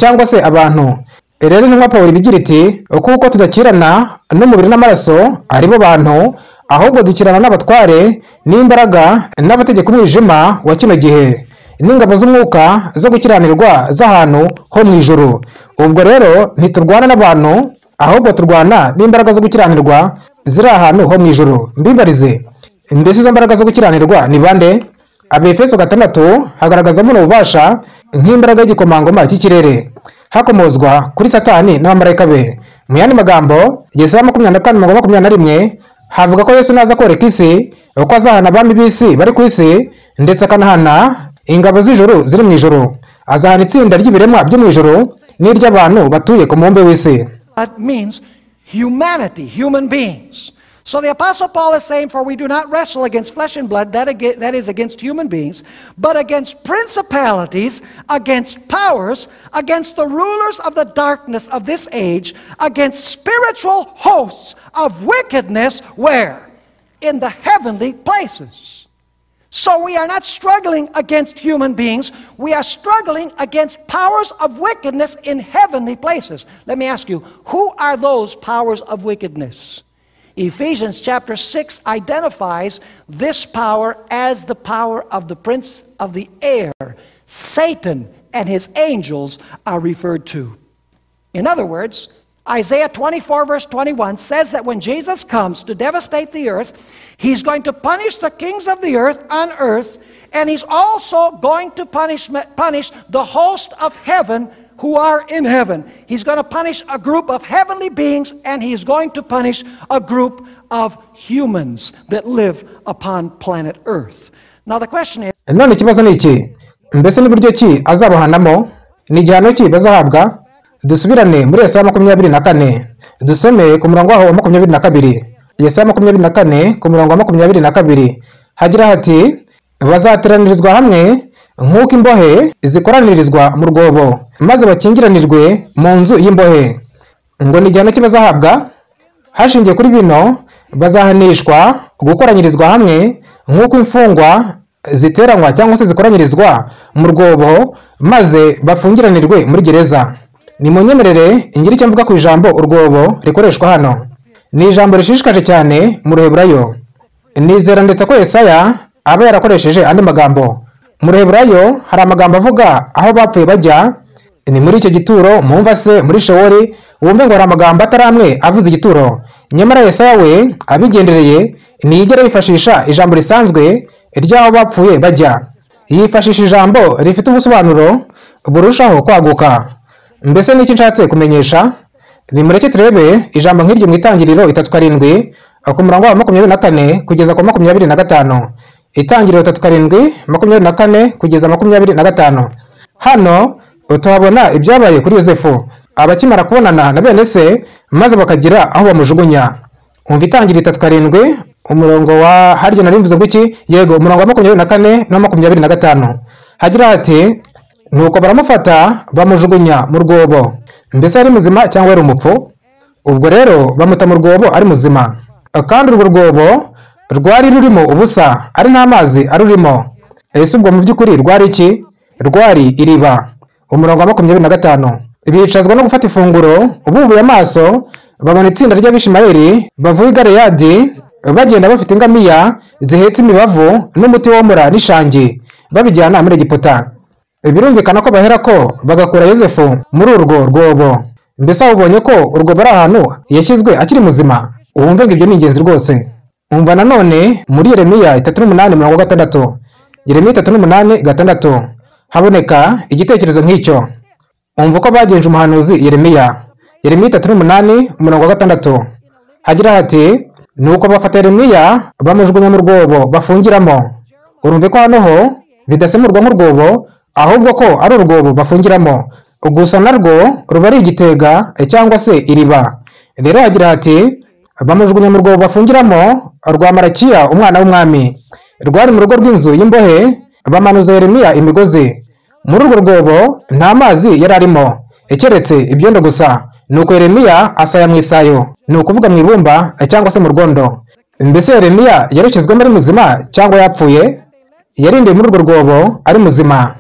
B: cyangwa se abantu. Rero intumwa Pawulo bigira iti kuko tudakirana n'umubiri n'amaraso aribo bantu, ahubwo dukirana n'abatware n'imbaraga n'abategeka umwijima wa kino gihe n'ingabo z'umwuka zo gukiranirwa z'ahantu ho mu ijuru. Ubwo rero ntiturwana n'abantu, ahubwo turwana n'imbaraga zo gukiranirwa ziri ahantu ho mu ijuru. Mbibarize, mbese izo mbaraga zo gukiranirwa ni bande? Abefeso 6 hagaragazamo ububasha nk'imbaraga y'igikomangoma cy'ikirere, hakomozwa kuri Satani n'abamarayika be. Mu yandi magambo Yesaya 24:21 havuga ko Yesu naza koreka isi uko azahana abami b'isi bari ku isi ndetse akanahana ingabo z'ijuru ziri mu ijuru. Azahana itsinda ry'ibiremwa byo mu ijuru n'iry'abantu batuye ku mubumbe w'isi.
A: That means humanity, human beings. So the Apostle Paul is saying, for we do not wrestle against flesh and blood, that is against human beings, but against principalities, against powers, against the rulers of the darkness of this age, against spiritual hosts of wickedness, where? In the heavenly places. So we are not struggling against human beings, we are struggling against powers of wickedness in heavenly places. Let me ask you, who are those powers of wickedness? Ephesians chapter 6 identifies this power as the power of the prince of the air. Satan and his angels are referred to. In other words, Isaiah 24:21 says that when Jesus comes to devastate the earth, he's going to punish the kings of the earth on earth, and he's also going to punish the host of heaven who are in heaven. He's going to punish a group of heavenly beings, and he's going to punish a group of humans that live upon planet Earth. Now the question is,
B: none ikibazo ni iki? Mbese n'uburyo ki azabahanamo? Ni igihano ki bazahabwa? Dusubirane muri Yesaya 24 dusome ku murongo wa 22. Yesaya 24 ku murongo wa 22 hagira hati bazateranirizwa hamwe nk'uko imbohe zikoranirizwa mu rwobo, maze bakingiranirwe mu nzu y'imbohe. Ngo ni igihano kibazahabwa? Hashingiye kuri bino bazahanishwa gukoranyirizwa hamwe nk'uko imfungwa ziteranywa cyangwa se zikoranyirizwa mu rwobo, maze bafungiranirwe muri gereza. Ni munyemerere ingira icyo mvuga ku ijambo urwobo rikoreshwa hano. Ni ijambo rishishikaje cyane mu Ruheburayo. Nizera ndetse ko Yesaya aba yarakoresheje andi magambo. Mu Ruheburayo hari amagambo avuga aho bapfuye bajya, ni muri icyo gituro mumva se muri Shewori, wumve ngo hari amagambo ataramwe avuze igituro. Nyamara Yesaya we abigendereye ntiyigera yifashisha ijambo risanzwe ry'aho bapfuye bajya. Yifashisha ijambo rifite ubusobanuro burushaho kwaguka. Mbese n'iki nshatse kumenyesha? Nimureke turebe ijambo nk'iryo mu Itangiriro 3:7 ku murongo wa 24 kugeza ku 25. Itangiriro 3:7 24 kugeza 25. Hano tuhabona ibyabaye kuri Yosefu abakimara kubonana na bene se maze bakagira aho bamujugunya. Umva Itangiriro 3:7 umurongo wa harya narimvuze ngo iki? Yego, umurongo wa 24 na 25. Hagira hati nuko baramufata bamujugunya mu rwobo. Mbese ari muzima cyangwa ari umupfu? Ubwo rero bamuta mu rwobo ari muzima. Kandi urwo rwobo rwari rurimo ubusa, ari nta mazi arurimo. Ese ubwo mu by'ukuri rwari iki? Rwari iriba. Umurongo wa 25. Bicazwa no gufata ifunguro, ububuye amaso babona itsinda ry'Abishimayeli bavuye i Galeyadi bagenda bafite ingamiya zihetse imibavu n'umuti womora n'ishangi babijyana muri Egiputa. Birumvikana ko bahera ko bagakura Yosefu muri urwo rwobo. Mbese ubonye ko urwo bari ahantu yashyizwe akiri muzima? Wumve ngo ibyo ni ingenzi rwose. umva nanone muri Yeremiya 3:8-6, Yeremiya 3:8-6 haboneka igitekerezo nk'icyo. Umva uko bagenje umuhanuzi Yeremiya. Yeremiya 3:8-6 hagira hati, nuko bafata Yeremiya bamujugunya mu rwobo bafungiramo. Urumve ko hano ho bidasemurwa nk'urwobo, ahubwo ko ari urwobo bafungiramo, gusa narwo ruba ari igitega cyangwa se iriba. Rero hagira hati, bamujugunya mu rwobo bafungiramo rwa Marakiya umwana w'umwami, rwari mu rugo rw'inzu y'imbohe, bamanuza Yeremiya imigozi. Muri urwo rwobo nta mazi yari arimo, keretse ibyondo gusa. Nuko Yeremiya asaya mu isayo, ni ukuvuga mu ibumba cyangwa se mu rwondo. Mbese Yeremiya yarukizwemo ari muzima cyangwa yapfuye? Yarindiye muri urwo rwobo ari muzima.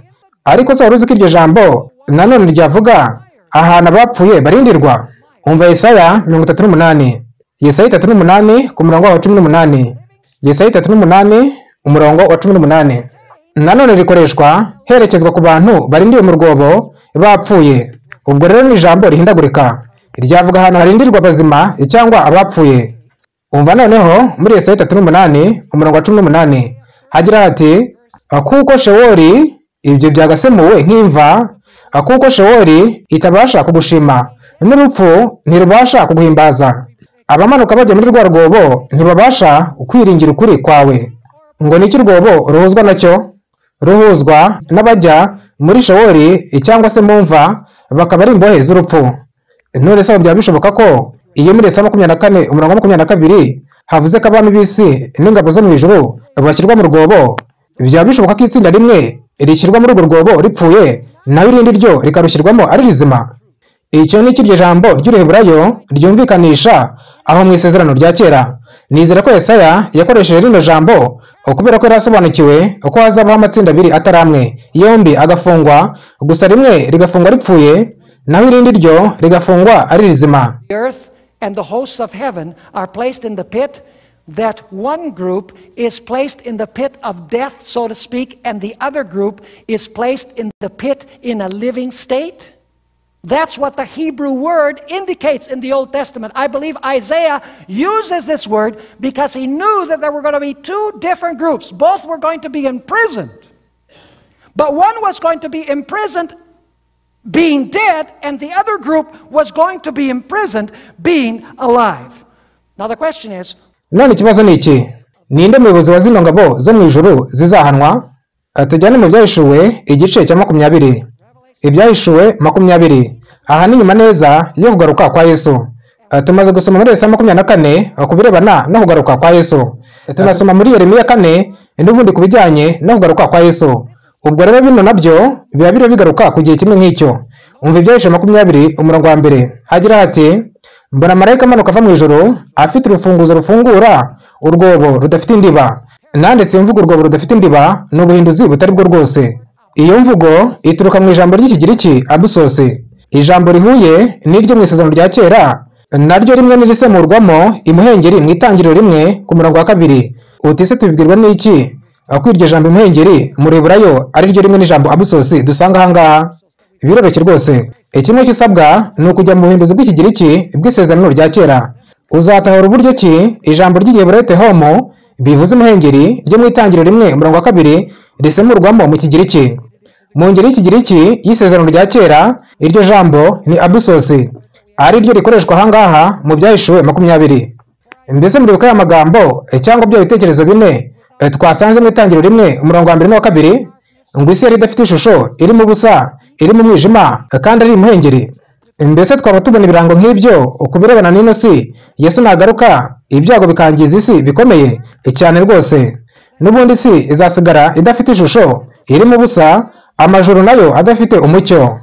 B: Ariko se wari uzi ko iryo jambo nanone ryavuga ahantu abapfuye barindirwa? Umva Yesaya 38, Yesaya 38 ku murongo wa 18, Yesaya 38 umurongo wa 18. Nanone rikoreshwa herekezwa ku bantu barindiwe mu rwobo bapfuye. Ubwo rero ni ijambo rihindagurika, ryavuga ahantu harindirwa abazima cyangwa abapfuye. Umva noneho muri Yesaya 38 umurongo wa 18 hagira hati, kuko Shewori ibyo byagasemuwe nk'imva, kuko Shewori itabasha kugushima, n'urupfu ntirubasha kuguhimbaza. Abamanuka bajya muri rwa rwobo ntibabasha kwiringira ukuri kwawe. Ngo niki urwobo ruhuzwa nacyo? Ruhuzwa n'abajya muri Shewori cyangwa se mu mva, bakaba ari imbohe z'urupfu. None se byaba bishoboka ko iyo muri Yesaya 24 umurongo wa 22 havuze ko abami b'isi n'ingabo zo mu ijuru bashyirwa mu rwobo? Byaba bishoboka ko itsinda rimwe rishyirwa muri urwo rwobo ripfuye, naho irindi ryo rikarushyirwamo ari rizima? Icyo ni kiryo jambo ry'Uruheburayo ryumvikanisha aho mu isezerano rya kera. Nizera ko Yesaya yakoresheje rino jambo kubera ko yarasobanukiwe uko hazabaho amatsinda abiri atari amwe, yombi agafungwa, gusa rimwe rigafungwa ripfuye, naho irindi ryo rigafungwa ari rizima.
A: The earth and the hosts of heaven are placed in the pit. That one group is placed in the pit of death, so to speak, and the other group is placed in the pit in a living state. That's what the Hebrew word indicates in the Old Testament. I believe Isaiah uses this word because he knew that there were going to be two different groups. Both were going to be imprisoned. But one was going to be imprisoned being dead, and the other group was going to be imprisoned being alive. Now the question is,
B: none ikibazo ni iki? Ninde muyobozi wa zino ngabo zo mu ijuru zizahanwa? Tujyane mu Byahishuwe igice cya 20. Ibyahishuwe 20. Aha ni nyuma neza yo kugaruka kwa Yesu. Tumaze gusoma muri Yesaya 24 kubirebana no kugaruka kwa Yesu. Tunasoma muri Yeremiya 4 n'ubundi kubijyanye no kugaruka kwa Yesu. Ubwo rero bino nabyo biba bigaruka ku gihe kimwe nk'icyo. Umva Ibyahishuwe 20 umurongo wa 1 hagira hati, mbona marayika amanuka ava mu ijuru afite urufunguzo rufungura urwobo rudafite indiba. Nanditse mvugo urwobo rudafite indiba ni ubuhinduzi butari bwo rwose. Iyo mvugo ituruka mu ijambo ry'ikigiriki abusose, ijambo rihuye n'iryo mu isezerano rya kera, naryo rimwe n'irisemurwamo imuhengeri mu itangiriro 1 ku murongo wa 2. Utise tubibwirwa n'iki ko iryo jambo imuhengeri mu Ruheburayo ari ryo rimwe n'ijambo abusose dusanga ahangaha? Biroroshye rwose. Kimwe cy'usabwa ni ukujya mu buhinduzi bw'ikigiriki bw'isezerano rya kera. Uzatahura uburyo ki ijambo ry'Igiheburayo tehomo bivuze imuhengeri ryo mu itangiriro 1 umurongo wa 2 risemurwamo mu kigiriki. Mu ngeri y'ikigiriki y'isezerano rya kera, iryo jambo ni abusose, ari ryo rikoreshwa ahangaha mu Byahishuwe 20. Mbese muri bukaya amagambo cyangwa bya bitekerezo bine twasanze mu itangiriro 1 umurongo wa 1 n'uwa 2, ngo isi yari idafite ishusho, iri mu busa, iri mu mwijima, kandi ari imuhengeri. Mbese twaba tubona ibirango nk'ibyo ukubirebana n'ino si Yesu nagaruka ibyago bikangiza isi bikomeye cyane rwose. N'ubundi si izasigara idafite ishusho, iri mu busa, amajuru nayo adafite umucyo.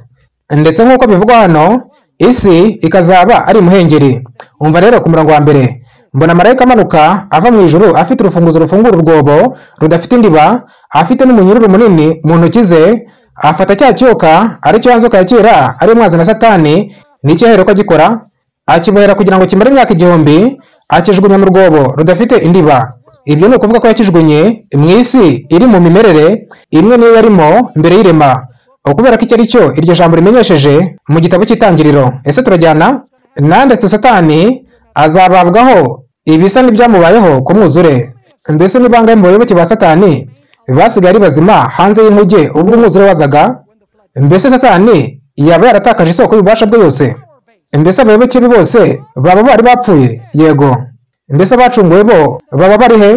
B: Ndetse nk'uko bivugwa hano, isi ikazaba ari imuhengeri. Umva rero ku murongo wa 1, mbona marayika amanuka ava mu ijuru afite urufunguzo rufungura urwobo rudafite indiba, afite n'umunyururu munini mu ntoki ze. Afata cya cyoka ari cyo nzoka ya kera ari umwazi na Satani, n'icyo aheruka gikora, akibohera kugira ngo kimare imyaka 1000, akijugunya mu rwobo rudafite indiba. Ibyo ni ukuvuga ko yakijugunye mu isi iri mu mimerere imwe niyo yarimo mbere y'irema, kubera ko icyo ari cyo iryo jambo rimenyesheje mu gitabo cy'itangiriro. Ese turajyana? Nandetse Satani azababwaho ibisa n'ibyamubayeho ku mwuzure. Mbese ni bangahe mu bayoboke ba Satani basigaye ari bazima hanze y'inkuge ubwo umwuzure wazaga? Mbese Satani yaba yaratakaje isoko y'ububasha bwe yose? Mbese abayoboke be bose baba bari bapfuye? Yego. Mbese abacunguwe bo baba bari he?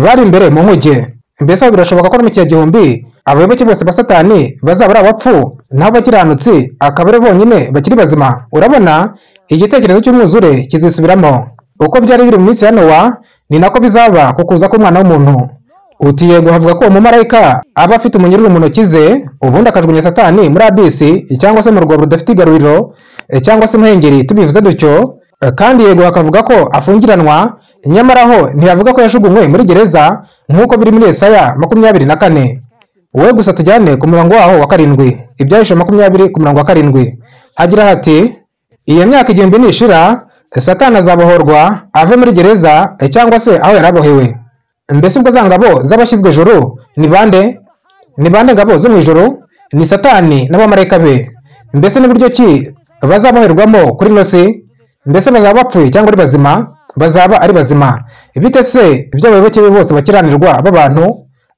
B: Bari imbere mu nkuge. Mbese aho birashoboka ko no mu kiya gihumbi abayoboke bose ba Satani bazaba ari abapfu naho abakiranutsi akaba ari bonyine bakiri bazima? Urabona, igitekerezo cy'umwuzure kizisubiramo. Uko byari biri mu minsi ya Nowa ni nako bizaba ku kuza k'Umwana w'umuntu. Uti yego, havuga ko umumarayika aba afite umunyururu mu ntoki ze, ubundi akajugunya Satani muri abisi cyangwa se mu rwobo rudafite igaruriro cyangwa se muhengeri, tubivuze dutyo. Kandi yego hakavuga ko afungiranwa, nyamara ho ntiyavuga ko yajugunywe muri gereza nk'uko biri muri Yesaya 24. Wowe gusa tujyane ku murongo waho wa 7, Ibyahishe 20 ku murongo wa 7, hagira hati iyo myaka igihumbi nishira Satani azabohorwa ave muri gereza cyangwa se aho yarabohewe. Mbese ubwo za ngabo z'abashyizwe ijuru ni bande? Ni bande ngabo zo mu ijuru? Ni Satani n'abamarayika be. Mbese n'uburyo ki bazaboherwamo kuri ino si? Mbese bazaba bapfuye cyangwa ari bazima? Bazaba ari bazima. Bite se iby'abayoboke be bose bakiranirwa b'abantu?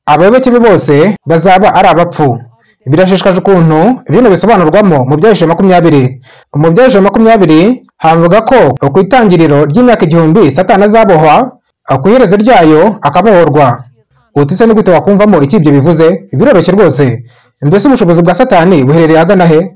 B: Abayoboke be bose bazaba ari abapfu. Birashishikaje ukuntu bino bisobanurwamo mu Byahishe 20. Mu Byahishe 20 havuga ko ku itangiriro ry'imyaka igihumbi Satani azabohwa, ku iherezo ryayo akabohorwa. Uti se ni gute wakumvamo iki ibyo bivuze? Biroroshye rwose. Mbese ubushobozi bwa Satani buherereye ahagana he?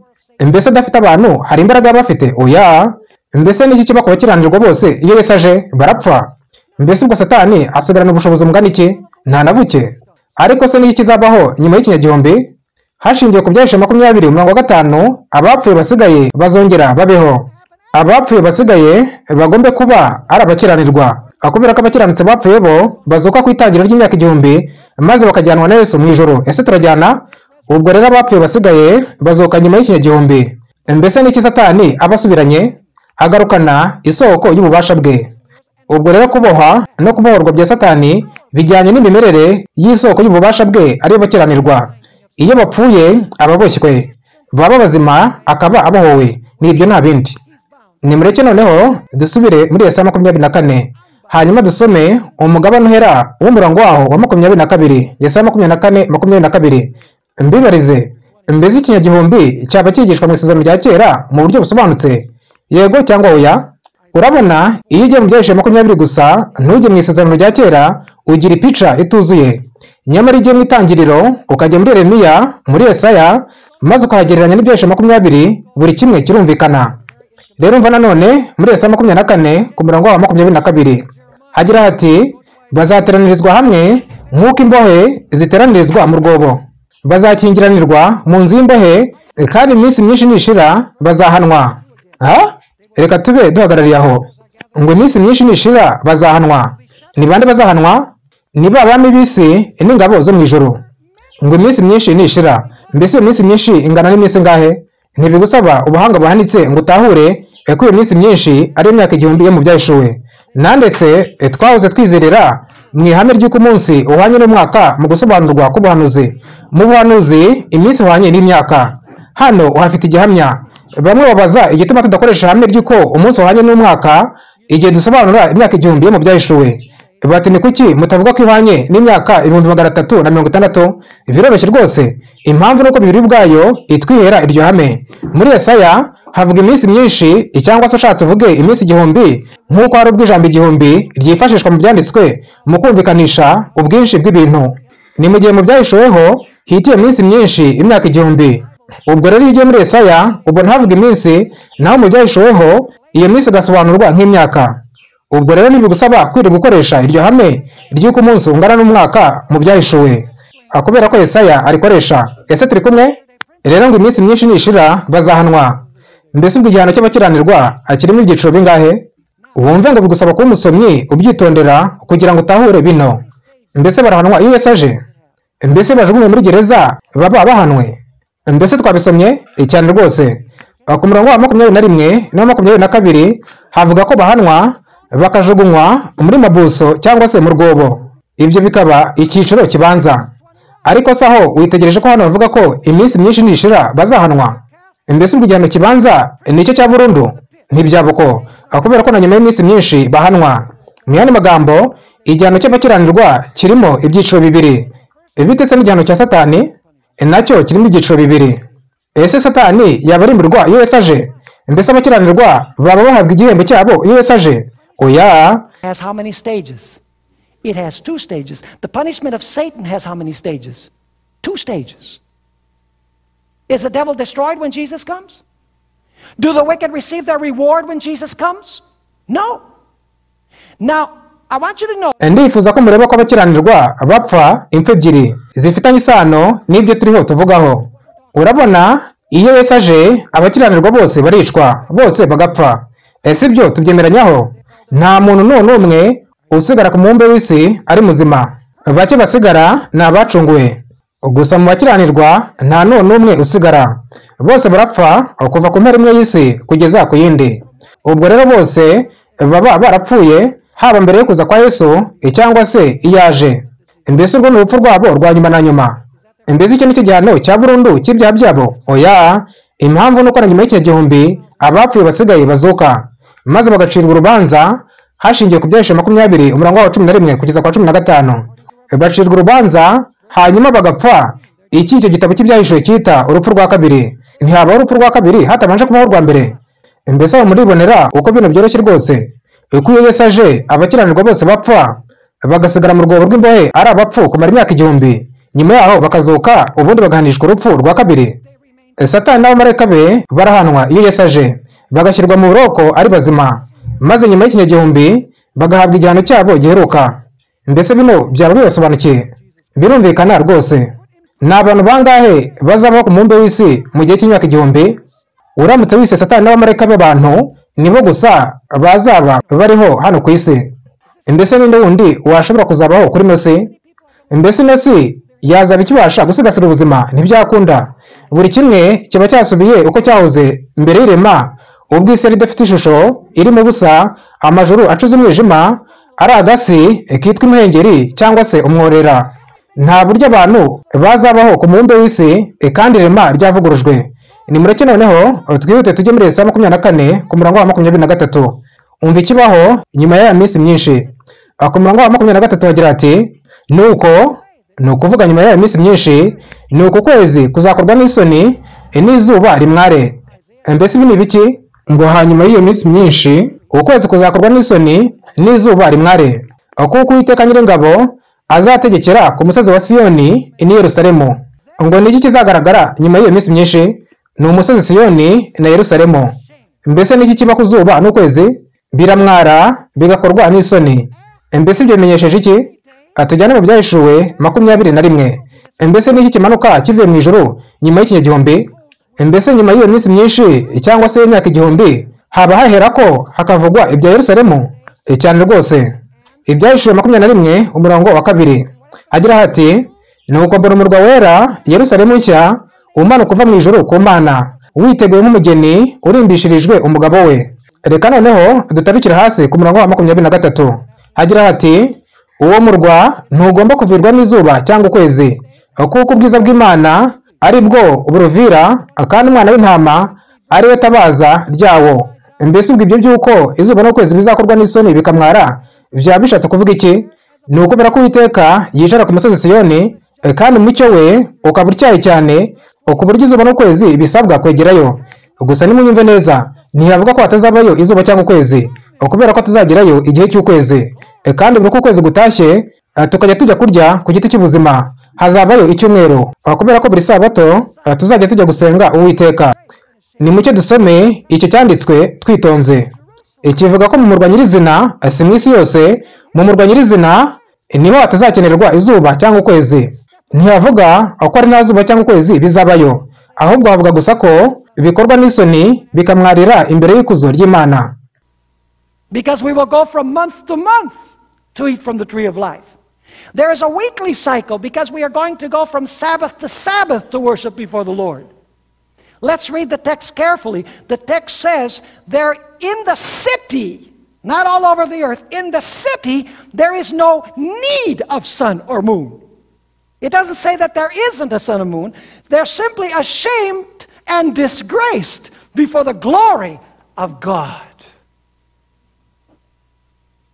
B: Mbese adafite abantu hari imbaraga bafite? Oya. Mbese n'iki kiba ku bakiranirwa bose iyo Yesu aje barapfa? Mbese ubwo Satani asigarana ubushobozi bungana iki? Nta na buke. Ariko se n'iki kizabaho nyuma y'ikinyagihumbi? Hashingiwe ku Byahishe 20:5, abapfuye basigaye bazongera babeho. Abapfuye basigaye bagombe kuba ari abakiranirwa, kubera ko abakiranutse bapfuye bo bazuka ku itangiriro ry'imyaka igihumbi maze bakajyanwa na Yesu mu ijuru. Ese turajyana? Ubwo rero abapfuye basigaye bazuka nyuma y'ikinyagihumbi. Mbese n'iki Satani abasubiranye agarukana isoko y'ububasha bwe. Ubwo rero kubohwa no kubohorwa bya Satani bijyanye n'imimerere y'isoko y'ububasha bwe ari bakiranirwa. Iyo bapfuye ababoshywe, baba bazima akaba abohowe. Ni ibyo nta bindi. Nimureke noneho dusubire muri Yesaya 24, hanyuma dusome umugabane uhera w'umurongo waho wa 22. Yesaya 24:22. Mbibarize, mbese ikinyagihumbi cyaba cyigishwa mu isezerano rya kera mu buryo busobanutse? Yego cyangwa oya? Urabona, iyo ugiye mu Byahishe 20 gusa ntujye mu isezerano rya kera ugira ipica ituzuye. Nyamara igiye mu itangiriro ukajya muri Yeremiya, muri Yesaya, maze ukahagereranya n'Ibyahishe 20, buri kimwe kirumvikana. Rero umva nanone muri Yesaya 24 ku murongo wa 22 hagira hati bazateranirizwa hamwe nk'uko imbohe ziteranirizwa mu rwobo, bazakingiranirwa mu nzu y'imbohe, kandi iminsi myinshi nishira bazahanwa. Reka tube duhagarariye aho. Ngo iminsi myinshi nishira bazahanwa. Ni bande bazahanwa? Ni ba bami b'isi n'ingabo zo mu ijuru. Ngo iminsi myinshi nishira. Mbese iyo minsi myinshi ingana n'iminsi ngahe? Ntibigusaba ubuhanga buhanitse ngo utahure ko iyo minsi myinshi ari imyaka igihumbi yo mu Byahishuwe. Nandetse twahoze twizerera mu ihame ry'uko umunsi uhwanye n'umwaka mu gusobanurwa k'ubuhanuzi. Mu buhanuzi iminsi ihwanye n'imyaka. Hano uhafite igihamya. Bamwe babaza igituma tudakoresha ihame ry'uko umunsi uhwanye n'umwaka igihe dusobanura imyaka igihumbi yo mu Byahishuwe. Bati ni kuki mutavuga ko ihwanye n'imyaka 360? Biroroshye rwose. Impamvu nuko Bibiliya ubwayo itwihera iryo hame. Muri Yesaya havuga iminsi myinshi, cyangwa se ushatse uvuge iminsi igihumbi, nk'uko hari ubw'ijambo igihumbi ryifashishwa mu byanditswe mu kumvikanisha ubwinshi bw'ibintu. Ni mu gihe mu Byahishuweho hitiye iminsi myinshi imyaka igihumbi. Ubwo rero iyo ugiye muri Yesaya ubwo ntavuga iminsi, naho mu Byahishuweho iyo minsi igasobanurwa nk'imyaka. Ubwo rero ntibigusaba kwirinda gukoresha iryo hame ry'uko umunsi ungana n'umwaka mu Byahishuwe, kubera ko Yesaya arikoresha. Ese turi kumwe? Rero ngo iminsi myinshi nishira bazahanwa. Mbese ubwo igihano cy'abakiranirwa kirimo ibyiciro bingahe? Wumve ngo bigusaba kuba umusomyi ubyitondera kugira ngo utahure bino. Mbese barahanwa iyo Yesu aje? Mbese bajugunywe muri gereza baba bahanwe? Mbese twabisomye cyane rwose. Ku murongo wa 21 na 22 havuga ko bahanwa bakajugunywa muri mabuso cyangwa se mu rwobo. Ibyo bikaba icyiciro kibanza. Ariko saho witegereje ko hano bavuga ko iminsi myinshi nishira bazahanwa. Mbese ubwo igihano kibanza nicyo cya burundu? Ntibyaboko, kubera ko na nyuma y'iminsi myinshi bahanwa. mu yandi magambo igihano cy'abakiranirwa kirimo ibyiciro bibiri. Bite se n'igihano cya Satani nacyo kirimo ibyiciro bibiri. Ese Satani yaba arimburwa iyo Yesu aje? Mbese abakiranirwa baba bahabwa igihembo cyabo iyo Yesu aje? Oya.
A: Has how many stages? It has 2 stages. The punishment of Satan has how many stages? 2 stages. Is the devil destroyed when Jesus comes? Do the wicked receive their reward when Jesus comes? No. Now, I want you to know.
B: Ndifuza ko mureba ko abakiranirwa bapfa impfu ebyiri zifitanye isano n'ibyo turiho tuvugaho. Urabona, iyo Yesu aje abakiranirwa bose baricwa, bose bagapfa. Ese ibyo tubyemeranyaho? Nta muntu n'umwe usigara ku mubumbe w'isi ari muzima. Bake basigara ni abacunguwe. Gusa mu bakiranirwa nta n'umwe usigara. Bose barapfa kuva ku mpera imwe y'isi kugeza ku yindi. Ubwo rero bose baba barapfuye haba mbere yo kuza kwa Yesu cyangwa se iyaje. Mbese urwo ni urupfu rwabo rwa nyuma na nyuma. Mbese icyo nicyo gihano cya burundu cy'ibyaha byabo? Oya. Impamvu nuko na nyuma y'iki gihumbi abapfuye basigaye bazuka maze bagacirwa urubanza hashingiye ku byahishe 20 umurongo wa 11 kugeza kwa 15. Bacirwa urubanza hanyuma bagapfa. Iki icyo gitabo cy'ibyahishe cyita urupfu rwa kabiri. Ntihabaho urupfu rwa kabiri hatabanje kubaho urwa mbere. Mbese aho muribonera uko bino byoroshye rwose. Uko iyo Yesu aje abakiranirwa bose bapfa bagasigara mu rwobo rw'imbohe ari abapfu kumara imyaka 1000. Nyuma yaho bakazuka ubundi bagahanishwa urupfu rwa kabiri. Satani n'abamarayika be barahanwa iyo Yesu aje bagashyirwa mu buroko ari bazima, maze nyuma y'ikinyagihumbi bagahabwa igihano cyabo giheruka. Mbese bino byaba bibasobanukiye? Birumvikana rwose. Ni abantu bangahe bazabaho ku mubumbe w'isi mu gihe cy'imyaka 1000? Uramutse wise Satani n'abamarayika b'abantu nibo gusa bazaba bariho hano ku isi. Mbese ninde wundi washobora kuzabaho kuri Mose? Mbese Mose yazaba ikibasha gusigasira ubuzima? Ntibyakunda. Buri kimwe kiba cyasubiye uko cyahoze mbere y'irema, ubwo isi yari idafite ishusho, iri mu busa, amajuru acuze umwijima, ari agasi kitwa imhengeri cyangwa se umworera. Nta buryo abantu bazabaho ku mubumbe w'isi kandi irema ryavugurujwe. Nimureke noneho twihute tujye muri Yesaya 24 ku murongo wa 23. Umva ikibaho nyuma ya minsi myinshi. Ku murongo wa 23 hagira ati, ni ukuvuga nyuma ya minsi myinshi, ni uku kwezi kuzakorwa n'isoni n'izuba rimware. Mbese ibi ni biki? Ngo hanyuma y'iyo minsi myinshi ukwezi kuzakorwa n'isoni n'izuba rimware, kuko Uwiteka Nyiringabo azategekera ku musozi wa Siyoni ni Yerusalemu. Ngo ni iki kizagaragara nyuma y'iyo minsi myinshi? Ni umusozi Siyoni na Yerusalemu. Mbese ni iki kiba ku zuba n'ukwezi? Biramwara bigakorwa n'isoni. Mbese ibyo bimenyesheje iki? Atujyane mu byahishuwe 21. Mbese ni iki kimanuka kivuye mu ijuru nyuma y'ikinyagihumbi? Mbese nyuma y'iyo minsi myinshi cyangwa se y'imyaka 1000 haba hahera ko hakavugwa ibya Yerusalemu? Cyane rwose. Ibyahishuwe 21 umurongo wa 2 hagira hati, nuko mbona umurwa wera Yerusalemu nshya umanuka uva mu ijuru ku Mana, witeguye nk'umugeni urimbishirijwe umugabo we. Reka noneho dutabikira hasi ku murongo wa 23 hagira hati, uwo murwa ntugomba kuvirwa n'izuba cyangwa ukwezi, kuko ubwiza bw'Imana ari bwo buruvira, kandi umwana w'intama ari we tabaza ryawo. Mbese ubwo ibyo by'uko izuba n'ukwezi bizakorwa n'isoni bikamwara byaba bishatse kuvuga iki? Ni ukubera ko Uwiteka yicara ku musozi Siyoni, kandi umucyo we ukaba utyaye cyane, ku buryo izuba n'ukwezi bisabwa kwegerayo. Gusa nimunyumve neza, ntiyavuga ko hatazabayo izuba cyangwa ukwezi, kubera ko tuzagerayo igihe cy'ukwezi. Kandi buri uko ukwezi gutashye tukajya tujya kurya ku giti cy'ubuzima, hazabayo icyumweru, kubera ko buri sabato tuzajya tujya gusenga Uwiteka. Nimucyo dusome icyo cyanditswe twitonze. Kivuga ko mu murwa nyirizina, si mu isi yose, mu murwa nyirizina niho hatazakenerwa izuba cyangwa ukwezi. Ntiyavuga ko ari nta zuba cyangwa ukwezi bizabayo, ahubwo havuga gusa ko bikorwa n'isoni bikamwarira imbere y'ikuzo ry'Imana.
A: Because we will go from month to month to eat from the tree of life. There is a weekly cycle because we are going to go from Sabbath to Sabbath to worship before the Lord. Let's read the text carefully. The text says there in the city, not all over the earth, in the city there is no need of sun or moon. It doesn't say that there isn't a sun and moon. They're simply ashamed and disgraced before the glory of God.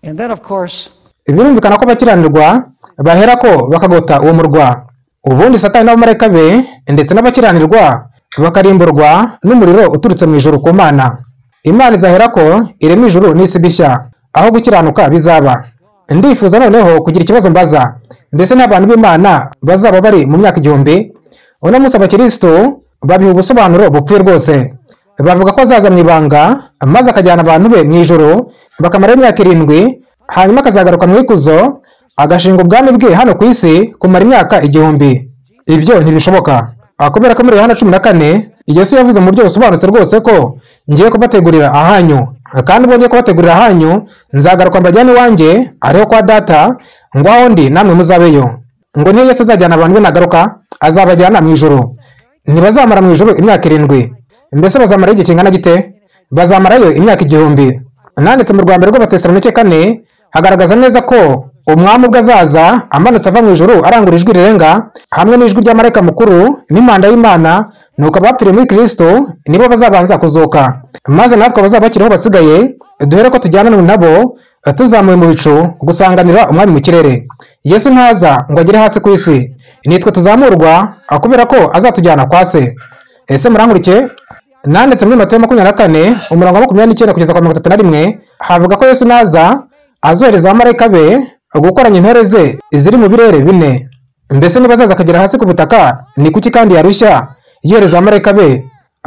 A: And then, of course,
B: birumvikana ko abakiranirwa bahera ko bakagota uwo murwa, ubundi Satani n'abamarayika be ndetse n'abakiranirwa bakarimburwa n'umuriro uturutse mu ijuru ku Mana. Imana izahera ko irema ijuru n'isi bishya, aho gukiranuka bizaba. Ndifuza noneho kugira ikibazo mbaza, mbese n'abantu b'Imana bazaba bari mu myaka 1000? Uno munsi abakristo babiha ubusobanuro bupfuye rwose. Bavuga ko azaza mu ibanga maze akajyana abantu be mu ijuru bakamara imyaka 7, hanyuma akazagaruka mu ikuzo agashinga ubwami bwe hano ku isi kumara imyaka 1000. Ibyo ntibishoboka. Kubera ko muri Yohana 14 Yesu yavuze mu buryo busobanutse rwose ko ngiye kubategurira ahanyu, kandi ubwo ngiye kubategurira ahanyu nzagaruka mbajyane iwanjye ariho kwa data, ngo aho ndi namwe muzabeyo. Ngo niyo Yesu azajyana abantu be nagaruka azabajyana mu ijuru. Ntibazamara mu ijuru imyaka 7. Mbese bazamara igihe kingana gite? Bazamarayo imyaka 1000. Nanditse mu Rwanda rw'Abatesalonike 4 hagaragaza neza ko umwami ubwo azaza amanutse ava mu ijuru arangura ijwi rirenga hamwe n'ijwi rya marayika mukuru n'impanda y'Imana, nuko abapfiriye muri Kristo nibo bazabanza kuzuka, maze natwe abazaba bakiriho basigaye duhere ko tujyana nabo tuzamuye mu bicu gusanganira umwami mu kirere. Yesu ntaza ngo agere hasi ku isi, nitwe tuzamurwa kubera ko azatujyana kwa se. Ese murankurike? Nanditse muri Matayo 24 umurongo wa 29 kugeza kwa 31 havuga ko Yesu naza azohereza abamarayika be gukoranya intore ze ziri mu birere 4. Mbese niba azaza akagera hasi ku butaka, ni kuki kandi yarushya yohereza abamarayika be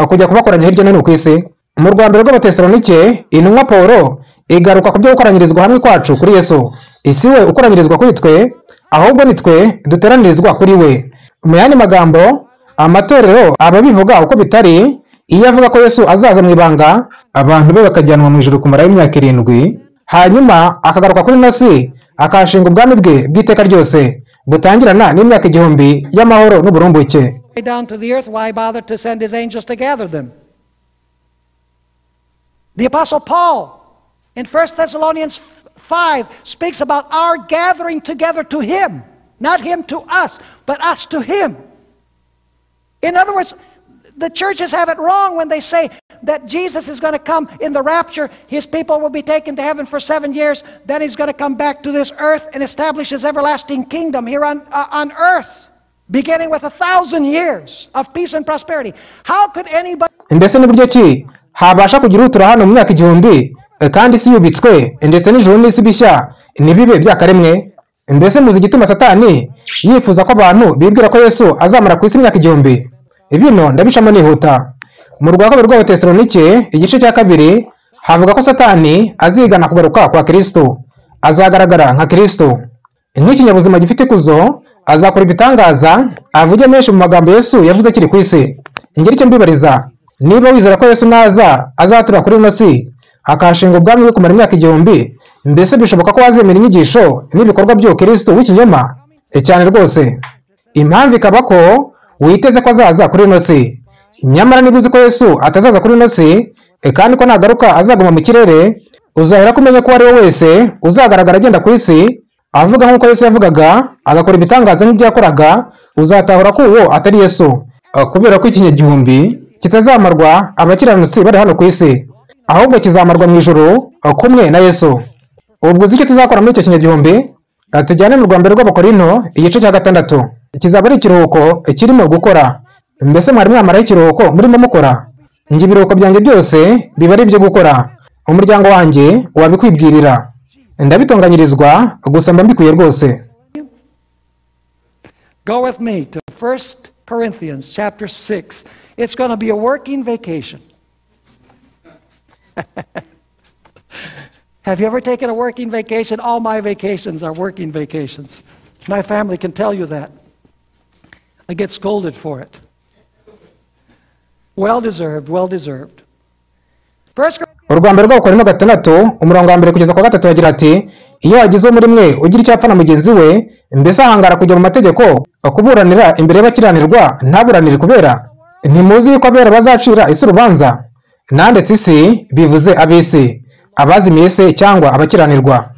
B: kujya kubakoranya hirya no hino ku isi? Mu Rwanda rw'Abatesalonike intumwa Paulo igaruka ku byo gukoranyirizwa hamwe kwacu kuri Yesu. Isi we ukoranyirizwa kuri twe, ahubwo ni twe duteranirizwa kuri we. Mu yandi magambo, amatorero ababivuga uko bitari, iyo avuga ko Yesu azaza mu ibanga abantu be bakajyanwa mu ijuru kumara imyaka 7, hanyuma akagaruka kuri nosi akashinga ubwami bwe bw'iteka ryose butangirana n'imyaka 1000 y'amahoro n'uburumbuke.
A: Down to the earth, why bother to send his angels to gather them? The Apostle Paul in 1 Thessalonians 5 speaks about our gathering together to him, not him to us, but us to him. In other words, the churches have it wrong when they say that Jesus is going to come in the rapture, his people will be taken to heaven for 7 years, then he's going to come back to this earth and establish his everlasting kingdom here on earth, beginning with 1,000 years of peace and prosperity. How could anybody...
B: Mbese ni buryo ki habasha kugira utura hano mu myaka 1000 kandi isi yubitswe ndetse n'ijuru n'isi bishya nibibe byakaremwe? Mbese muzi igituma Satani yifuza ko abantu bibwira ko Yesu azamara ku isi imyaka 1000? Ibino ndabishamo nihuta. Mu rwa kabiri rw'Abatesalonike igice cya 2 havuga ko Satani azigana kugaruka kwa Kristo, azagaragara nka Kristo nk'ikinyabuzima gifite ikuzo, azakora ibitangaza avuge menshi mu magambo Yesu yavuze kiri ku isi. Ingeri cyo mbibariza, niba wizera ko Yesu naza azatura kuri nosi akashinga ubwami bwe kumara imyaka 1000, mbese bishoboka ko wazemera inyigisho n'ibikorwa byo Kristo w'ikinyoma? Cyane rwose. Impamvu ikaba ko witeze ko azaza kuri nosi, nyamara niba uzi ko Yesu atazaza kuri nosi kandi ko nagaruka azaguma mu kirere, uzahera kumenya ko ari we wese uzagaragara agenda ku isi avuga nk'uko Yesu yavugaga, agakora ibitangaza nk'ibyo yakoraga, uzatahura ko uwo atari Yesu, kubera ko ikinyagihumbi kitazamarwa abakiranutsi bari hano ku isi, ahubwo kizamarwa mu ijuru kumwe na Yesu. Ubwo uzi icyo tuzakora muri icyo kinyagihumbi? Tujyane mu Rwanda rw'Abakorinto igice cya 6. Kizaba ari ikiruhuko kirimo gukora. Mbese mwari mwamara ikiruhuko murimo mukora? Ngi ibiruhuko byanjye byose biba ari ibyo gukora. Umuryango wanjye wabikwibwirira. Ndabitonganyirizwa gusa mba mbikuye rwose.
A: Go with me to 1 Corinthians chapter 6. It's going to be a working vacation. Have you ever taken a working vacation? All my vacations are working vacations. My family can tell you that. I get scolded for it. Well deserved, well deserved.
B: Urwanda rw'Abakorinto 6 umurongo wa 1 kugeza kwa 3 yagira ati, iyo wagize muri mwe ugira icyapfa na mugenzi we, mbese ahangara kujya mu mategeko kuburanira imbere y'abakiranirwa ntaburanire kubera ntimuzi ko abera bazacira isi urubanza? Nandetse isi bivuze ab'isi, abazimiye se cyangwa abakiranirwa.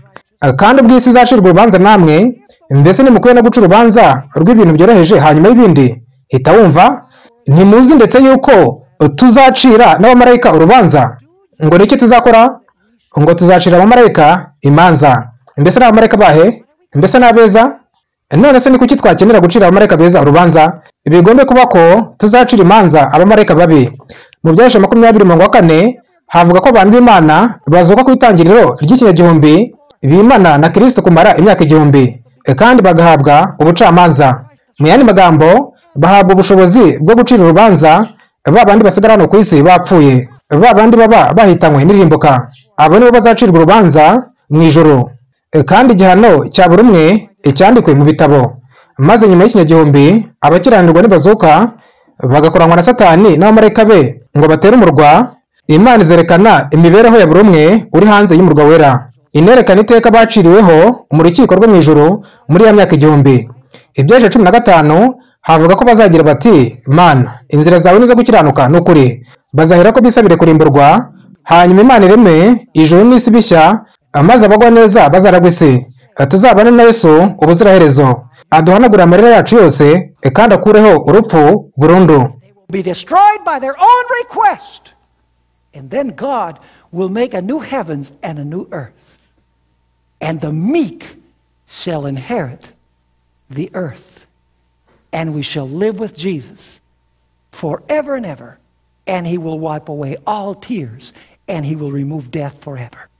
B: Kandi ubw'isi izacirwa urubanza namwe, mbese nimukwiye no guca urubanza rw'ibintu byoroheje hanyuma y'ibindi? Hita wumva, ntimuzi ndetse yuko tuzacira n'abamarayika urubanza? Ngo niki tuzakora? ngo tuzacira abamarayika imanza. Mbese ni abamarayika bahe? Mbese ni abeza? None se ni kuki twakenera gucira abamarayika beza urubanza? Bigombe kuba ko tuzacira imanza abamarayika babi. Mu Byahishuwe 20:4 havuga ko abantu b'Imana bazuka ku itangiriro ry'ikinyagihumbi bimana na Kristo kumara imyaka 1000 kandi bagahabwa ubucamanza. Mu yandi magambo, bahabwa ubushobozi bwo gucira urubanza ba bandi basigara hano ku isi bapfuye, ba bandi baba bahitanywe n'irimbuka. Abo nibo bazacirwa urubanza mu ijuru, kandi igihano cya buri umwe cyandikwe mu bitabo. Maze nyuma y'ikinyagihumbi abakiranirwa nibazuka bagakoranwa na Satani n'abamarayika be ngo batere umurwa, Imana izerekana imibereho ya buri umwe uri hanze y'umurwa wera, inerekana iteka baciriweho mu rukiko rwo mu ijuru muri ya myaka 1000. Ibyahishuwe 15 havuga ko bazagira bati, Mana, inzira zawe nizo gukiranuka n'ukuri. Bazahera ko bisabire kurimburwa, hanyuma Imana ireme ijuru n'isi bishya, maze abagwa neza bazaragwa isi. Tuzabane na Yesu ubuziraherezo, aduhanagura amarira yacu yose kandi akureho urupfu burundu.
A: Be destroyed by their own request. And then God will make a new heavens and a new earth. And the meek shall inherit the earth. And we shall live with Jesus forever and ever. And he will wipe away all tears. And he will remove death forever.